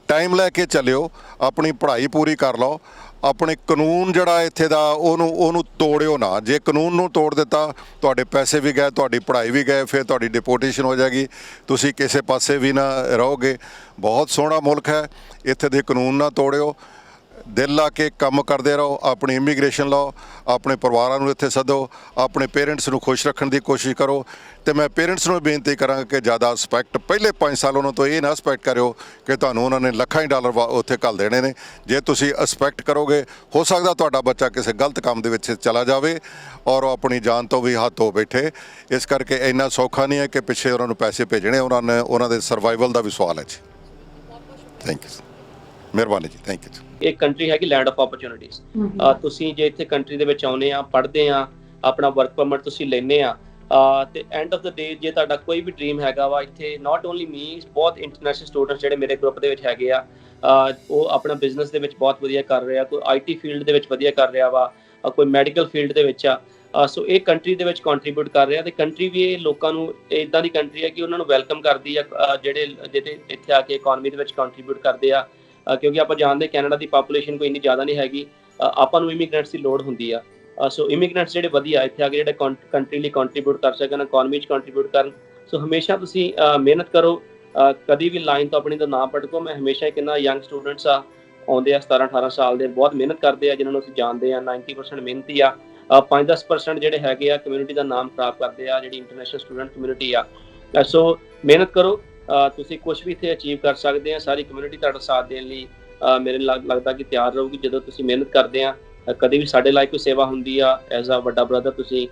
ਟਾਈਮ ਲੈ ਕੇ ਚੱਲਿਓ, ਆਪਣੀ ਪੜ੍ਹਾਈ ਪੂਰੀ ਕਰ ਲਓ, ਆਪਣੇ ਕਾਨੂੰਨ ਜਿਹੜਾ ਇੱਥੇ ਦਾ ਉਹਨੂੰ ਤੋੜਿਓ ਨਾ। ਜੇ ਕਾਨੂੰਨ ਨੂੰ ਤੋੜ ਦਿੱਤਾ, ਤੁਹਾਡੇ ਪੈਸੇ ਵੀ ਗਏ, ਤੁਹਾਡੀ ਪੜ੍ਹਾਈ ਵੀ ਗਏ, ਫਿਰ ਤੁਹਾਡੀ ਡਿਪੋਰਟੇਸ਼ਨ ਹੋ ਜਾਏਗੀ, ਤੁਸੀਂ ਕਿਸੇ ਪਾਸੇ ਵੀ ਨਾ ਰਹੋਗੇ। ਬਹੁਤ ਸੋਹਣਾ ਮੁਲਕ ਹੈ, ਇੱਥੇ ਦੇ ਕਾਨੂੰਨ ਨਾ ਤੋੜਿਓ, ਦਿਲ ਲਾ ਕੇ ਕੰਮ ਕਰਦੇ ਰਹੋ, ਆਪਣੀ ਇਮੀਗ੍ਰੇਸ਼ਨ ਲਾਓ, ਆਪਣੇ ਪਰਿਵਾਰਾਂ ਨੂੰ ਇੱਥੇ ਸੱਦੋ, ਆਪਣੇ ਪੇਰੈਂਟਸ ਨੂੰ ਖੁਸ਼ ਰੱਖਣ ਦੀ ਕੋਸ਼ਿਸ਼ ਕਰੋ। ਤੇ ਮੈਂ ਪੇਰੈਂਟਸ ਨੂੰ ਬੇਨਤੀ ਕਰਾਂਗਾ ਕਿ ਜ਼ਿਆਦਾ ਐਕਸਪੈਕਟ ਪਹਿਲੇ 5 ਸਾਲ ਉਹਨਾਂ ਤੋਂ ਇਹ ਨਾ ਐਕਸਪੈਕਟ ਕਰਿਓ ਕਿ ਤੁਹਾਨੂੰ ਉਹਨਾਂ ਨੇ ਲੱਖਾਂ ਹੀ ਡਾਲਰ ਉੱਥੇ ਘੱਲ ਦੇਣੇ ਨੇ। ਜੇ ਤੁਸੀਂ ਐਕਸਪੈਕਟ ਕਰੋਗੇ, ਹੋ ਸਕਦਾ ਤੁਹਾਡਾ ਬੱਚਾ ਕਿਸੇ ਗਲਤ ਕੰਮ ਦੇ ਵਿੱਚ ਚਲਾ ਜਾਵੇ ਔਰ ਉਹ ਆਪਣੀ ਜਾਨ ਤੋਂ ਵੀ ਹੱਥ ਧੋ ਬੈਠੇ। ਇਸ ਕਰਕੇ ਇੰਨਾ ਸੌਖਾ ਨਹੀਂ ਹੈ ਕਿ ਪਿੱਛੇ ਉਹਨਾਂ ਨੂੰ ਪੈਸੇ ਭੇਜਣੇ, ਉਹਨਾਂ ਦੇ ਸਰਵਾਈਵਲ ਦਾ ਵੀ ਸਵਾਲ ਹੈ ਜੀ। ਥੈਂਕ ਯੂ, ਮਿਹਰਬਾਨੀ ਜੀ, ਥੈਂਕ ਯੂ। ਇੱਕ ਕੰਟਰੀ ਹੈਗੀ ਲੈਂਡ ਆਫ ਓਪਰਚੁਨਿਟੀਜ਼। ਤੁਸੀਂ ਜੇ ਇੱਥੇ ਕੰਟਰੀ ਦੇ ਵਿੱਚ ਆਉਂਦੇ ਆ, ਪੜ੍ਹਦੇ ਆ, ਆਪਣਾ ਵਰਕ ਪਰਮਿਟ ਤੁਸੀਂ ਲੈਂਦੇ ਆ, ਤੇ ਐਂਡ ਆਫ ਦਾ ਡੇ ਜੇ ਤੁਹਾਡਾ ਕੋਈ ਵੀ ਡ੍ਰੀਮ ਹੈਗਾ ਵਾ, ਇੱਥੇ ਨਾਟ ਓਨਲੀ ਮੀ, ਬਹੁਤ ਇੰਟਰਨੈਸ਼ਨਲ ਸਟੂਡੈਂਟਸ ਜਿਹੜੇ ਮੇਰੇ ਗਰੁੱਪ ਦੇ ਵਿੱਚ ਹੈਗੇ ਆ, ਉਹ ਆਪਣਾ ਬਿਜ਼ਨਸ ਦੇ ਵਿੱਚ ਬਹੁਤ ਵਧੀਆ ਕਰ ਰਿਹਾ, ਕੋਈ IT ਫੀਲਡ ਦੇ ਵਿੱਚ ਵਧੀਆ ਕਰ ਰਿਹਾ ਵਾ, ਕੋਈ ਮੈਡੀਕਲ ਫੀਲਡ ਦੇ ਵਿੱਚ ਆ। ਸੋ ਇਹ ਕੰਟਰੀ ਦੇ ਵਿੱਚ ਕੰਟਰੀਬਿਊਟ ਕਰ ਰਿਹਾ, ਤੇ ਕੰਟਰੀ ਵੀ ਇਹ ਲੋਕਾਂ ਨੂੰ ਇੱਦਾਂ ਦੀ ਕੰਟਰੀ ਹੈ ਕਿ ਉਹਨਾਂ ਨੂੰ ਵੈਲਕਮ ਕਰਦੀ ਆ ਜਿਹੜੇ ਇੱਥੇ ਆ ਕੇ ਇਕਨੋਮੀ ਦੇ ਵਿੱਚ ਕੰਟਰੀਬਿਊਟ ਕਰਦੇ ਆ। ਕਿਉਂਕਿ ਆਪਾਂ ਜਾਣਦੇ ਕੈਨੇਡਾ ਦੀ ਪਾਪੂਲੇਸ਼ਨ ਕੋਈ ਇੰਨੀ ਜ਼ਿਆਦਾ ਨਹੀਂ ਹੈਗੀ, ਆਪਾਂ ਨੂੰ ਇਮੀਗ੍ਰੈਂਟਸ ਦੀ ਲੋੜ ਹੁੰਦੀ ਆ। ਸੋ ਇਮੀਗ੍ਰੈਂਟਸ ਜਿਹੜੇ ਵਧੀਆ ਇੱਥੇ ਆ ਕੇ ਜਿਹੜੇ ਕੰਟਰੀ ਲਈ ਕੰਟਰੀਬਿਊਟ ਕਰ ਸਕਣ, ਇਕਨੋਮੀ 'ਚ ਕੰਟਰੀਬਿਊਟ ਕਰਨ। ਸੋ ਹਮੇਸ਼ਾ ਤੁਸੀਂ ਮਿਹਨਤ ਕਰੋ, ਕਦੀ ਵੀ ਲਾਈਨ ਤੋਂ ਆਪਣੀ ਤੋਂ ਨਾ ਭਟਕੋ। ਮੈਂ ਹਮੇਸ਼ਾ ਕਿੰਨਾ ਯੰਗ ਸਟੂਡੈਂਟਸ ਆ ਆਉਂਦੇ ਆ 17-18 ਸਾਲ ਦੇ, ਬਹੁਤ ਮਿਹਨਤ ਕਰਦੇ ਆ, ਜਿਨ੍ਹਾਂ ਨੂੰ ਅਸੀਂ ਜਾਣਦੇ ਆ। 90% ਮਿਹਨਤੀ ਆ, 5-10% ਜਿਹੜੇ ਹੈਗੇ ਆ ਕਮਿਊਨਿਟੀ ਦਾ ਨਾਮ ਖਰਾਬ ਕਰਦੇ ਆ, ਜਿਹੜੀ ਇੰਟਰਨੈਸ਼ਨਲ ਸਟੂਡੈਂਟ ਕਮਿਊਨਿਟੀ ਆ। ਸੋ ਮਿਹਨਤ ਕਰੋ, ਤੁਸੀਂ ਕੁਝ ਵੀ ਇੱਥੇ ਅਚੀਵ ਕਰ ਸਕਦੇ ਆ। ਸਾਰੀ ਕਮਿਊਨਿਟੀ ਤੁਹਾਡਾ ਸਾਥ ਦੇਣ ਲਈ ਮੇਰੇ ਲੱਗਦਾ ਕਿ ਤਿਆਰ ਰਹੂਗੀ। ਜਦੋਂ ਤੁਸੀਂ ਮਿਹਨਤ ਕਰਦੇ ਆ, ਕਦੇ ਵੀ ਸਾਡੇ ਲਈ ਕੋਈ ਸੇਵਾ ਹੁੰਦੀ ਆ, ਐਜ਼ ਅ ਵੱਡਾ ਬ੍ਰਦਰ ਤੁਸੀਂ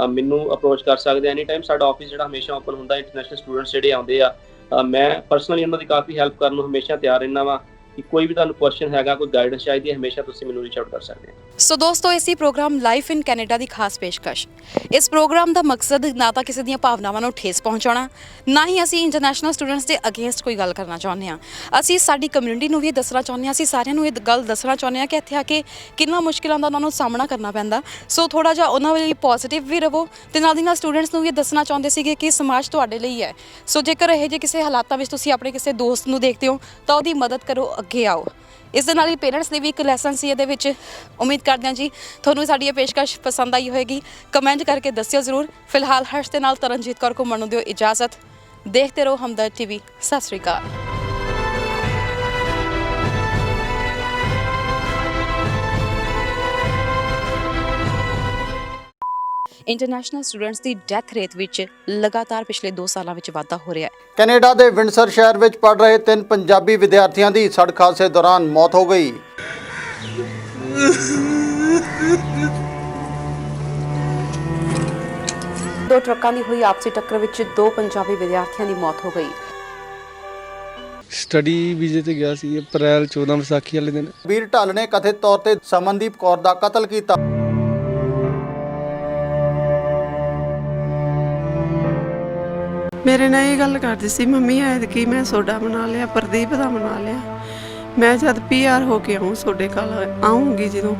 ਮੈਨੂੰ ਅਪਰੋਚ ਕਰ ਸਕਦੇ ਆ ਐਨੀ ਟਾਈਮ। ਸਾਡਾ ਆਫਿਸ ਜਿਹੜਾ ਹਮੇਸ਼ਾ ਓਪਨ ਹੁੰਦਾ। ਇੰਟਰਨੈਸ਼ਨਲ ਸਟੂਡੈਂਟਸ ਜਿਹੜੇ ਆਉਂਦੇ ਆ, ਮੈਂ ਪਰਸਨਲੀ ਉਹਨਾਂ ਦੀ ਕਾਫੀ ਹੈਲਪ ਕਰਨ ਨੂੰ ਹਮੇਸ਼ਾ ਤਿਆਰ ਰਹਿੰਦਾ ਵਾ। ਕਿ ਕੋਈ ਵੀ ਤੁਹਾਨੂੰ ਕੁਐਸਚਨ ਹੈਗਾ, ਕੋਈ ਗਾਈਡੈਂਸ ਚਾਹੀਦੀ ਹੈ, ਹਮੇਸ਼ਾ ਤੁਸੀਂ ਮੈਨੂੰ ਰੀਚ ਆਊਟ ਕਰ ਸਕਦੇ ਹੋ। ਸੋ ਦੋਸਤੋ, ਇਸੀ ਪ੍ਰੋਗਰਾਮ ਲਾਈਫ ਇਨ ਕੈਨੇਡਾ ਦੀ ਖਾਸ ਪੇਸ਼ਕਸ਼। ਇਸ ਪ੍ਰੋਗਰਾਮ ਦਾ ਮਕਸਦ ਨਾ ਤਾਂ ਕਿਸੇ ਦੀਆਂ ਭਾਵਨਾਵਾਂ ਨੂੰ ਠੇਸ ਪਹੁੰਚਾਉਣਾ, ਨਾ ਹੀ ਅਸੀਂ ਇੰਟਰਨੈਸ਼ਨਲ ਸਟੂਡੈਂਟਸ ਦੇ ਅਗੇਂਸਟ ਕੋਈ ਗੱਲ ਕਰਨਾ ਚਾਹੁੰਦੇ ਹਾਂ। ਅਸੀਂ ਸਾਡੀ ਕਮਿਊਨਿਟੀ ਨੂੰ ਵੀ ਦੱਸਣਾ ਚਾਹੁੰਦੇ ਹਾਂ, ਅਸੀਂ ਸਾਰਿਆਂ ਨੂੰ ਇਹ ਗੱਲ ਦੱਸਣਾ ਚਾਹੁੰਦੇ ਹਾਂ ਕਿ ਇੱਥੇ ਆ ਕੇ ਕਿੰਨਾ ਮੁਸ਼ਕਿਲਾਂ ਦਾ ਉਹਨਾਂ ਨੂੰ ਸਾਹਮਣਾ ਕਰਨਾ ਪੈਂਦਾ। ਸੋ ਥੋੜ੍ਹਾ ਜਿਹਾ ਉਹਨਾਂ ਲਈ ਪੋਜ਼ੀਟਿਵ ਵੀ ਰਹੋ, ਤੇ ਨਾਲ ਦੀ ਨਾਲ ਸਟੂਡੈਂਟਸ ਨੂੰ ਵੀ ਦੱਸਣਾ ਚਾਹੁੰਦੇ ਸੀਗੇ ਕਿ ਸਮਾਜ ਤੁਹਾਡੇ ਲਈ ਹੈ। ਸੋ ਜੇਕਰ ਇਹੋ ਜਿਹੇ ਕਿਸੇ ਹਾਲਾਤਾਂ ਵਿੱਚ ਤੁਸੀਂ ਆਪਣੇ ਕਿਸੇ ਦੋਸਤ ਨੂੰ ਦੇਖਦੇ ਹੋ ਤਾਂ ਉਹਦੀ ਮਦਦ ਕਰੋ, ਅੱਗੇ ਆਓ। ਇਸ ਦੇ ਨਾਲ ਹੀ ਪੇਰੈਂਟਸ ਲਈ ਵੀ ਇੱਕ ਲੈਸਨ ਸੀ ਇਹਦੇ ਵਿੱਚ। ਉਮੀਦ ਕਰਦੇ ਹਾਂ ਜੀ ਤੁਹਾਨੂੰ ਸਾਡੀ ਇਹ ਪੇਸ਼ਕਸ਼ ਪਸੰਦ ਆਈ ਹੋਏਗੀ। ਕਮੈਂਟ ਕਰਕੇ ਦੱਸਿਓ ਜ਼ਰੂਰ। ਫਿਲਹਾਲ ਹਰਸ਼ ਦੇ ਨਾਲ ਤਰਨਜੀਤ ਕੌਰ ਘੁੰਮਣ ਨੂੰ ਦਿਓ ਇਜਾਜ਼ਤ। ਦੇਖਦੇ ਰਹੋ ਹਮਦਰਦ TV। ਸਤਿ ਸ਼੍ਰੀ ਅਕਾਲ। ਇੰਟਰਨੈਸ਼ਨਲ ਸਟੂਡੈਂਟਸ ਦੀ ਡੈਥ ਰੇਟ ਵਿੱਚ ਲਗਾਤਾਰ ਪਿਛਲੇ 2 ਸਾਲਾਂ ਵਿੱਚ ਵਾਧਾ ਹੋ ਰਿਹਾ ਹੈ। ਕੈਨੇਡਾ ਦੇ ਵਿੰਡਸਰ ਸ਼ਹਿਰ ਵਿੱਚ ਪੜ੍ਹ ਰਹੇ 3 ਪੰਜਾਬੀ ਵਿਦਿਆਰਥੀਆਂ ਦੀ ਸੜਕ ਹਾਦਸੇ ਦੌਰਾਨ ਮੌਤ ਹੋ ਗਈ। ਦੋ ਟਰੱਕਾਂ ਦੀ ਹੋਈ ਆਪਸੀ ਟੱਕਰ ਵਿੱਚ 2 ਪੰਜਾਬੀ ਵਿਦਿਆਰਥੀਆਂ ਦੀ ਮੌਤ ਹੋ ਗਈ। ਸਟੱਡੀ ਵੀਜ਼ੇ ਤੇ ਗਿਆ ਸੀ ਅਪ੍ਰੈਲ 14 ਵਿਸਾਖੀ ਵਾਲੇ ਦਿਨ। ਵੀਰ ਢੱਲ ਨੇ ਕਥਿਤ ਤੌਰ ਤੇ ਸਮਨਦੀਪ ਕੌਰ ਦਾ ਕਤਲ ਕੀਤਾ। ਮੇਰੇ ਨਾਲ ਇਹ ਗੱਲ ਕਰਦੀ ਸੀ, ਮੰਮੀ ਐਤਕੀ ਮੈਂ ਸੋਡਾ ਬਣਾ ਲਿਆ, ਪ੍ਰਦੀਪ ਦਾ ਬਣਾ ਲਿਆ। ਮੈਂ ਜਦ PR ਹੋ ਕੇ ਆਊਂ ਤੁਹਾਡੇ ਕੋਲ ਆਉਂਗੀ ਜਦੋਂ।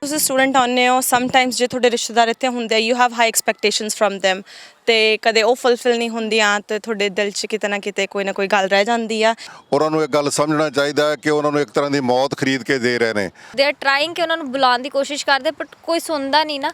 ਤੁਸੀਂ ਸਟੂਡੈਂਟ ਆਉਂਦੇ ਹੋ, ਸਮਟਾਈਮਸ ਜੇ ਤੁਹਾਡੇ ਰਿਸ਼ਤੇਦਾਰ ਇੱਥੇ ਹੁੰਦੇ, you have high expectations from them। ਤੇ ਕਦੇ ਉਹ ਫੁੱਲਫਿਲ ਨਹੀਂ ਹੁੰਦੀਆਂ ਤੇ ਤੁਹਾਡੇ ਦਿਲ 'ਚ ਕਿਤੇ ਨਾ ਕਿਤੇ ਕੋਈ ਨਾ ਕੋਈ ਗੱਲ ਰਹਿ ਜਾਂਦੀ ਆ। ਉਹਨਾਂ ਨੂੰ ਇੱਕ ਗੱਲ ਸਮਝਣਾ ਚਾਹੀਦਾ ਹੈ ਕਿ ਉਹਨਾਂ ਨੂੰ ਇੱਕ ਤਰ੍ਹਾਂ ਦੀ ਮੌਤ ਖਰੀਦ ਕੇ ਦੇ ਰਹੇ ਨੇ। ਦੇ ਆਰ ਟਰਾਈਂਗ ਕਿ ਉਹਨਾਂ ਨੂੰ ਬੁਲਾਉਣ ਦੀ ਕੋਸ਼ਿਸ਼ ਕਰਦੇ ਬਟ ਕੋਈ ਸੁਣਦਾ ਨਹੀਂ ਨਾ।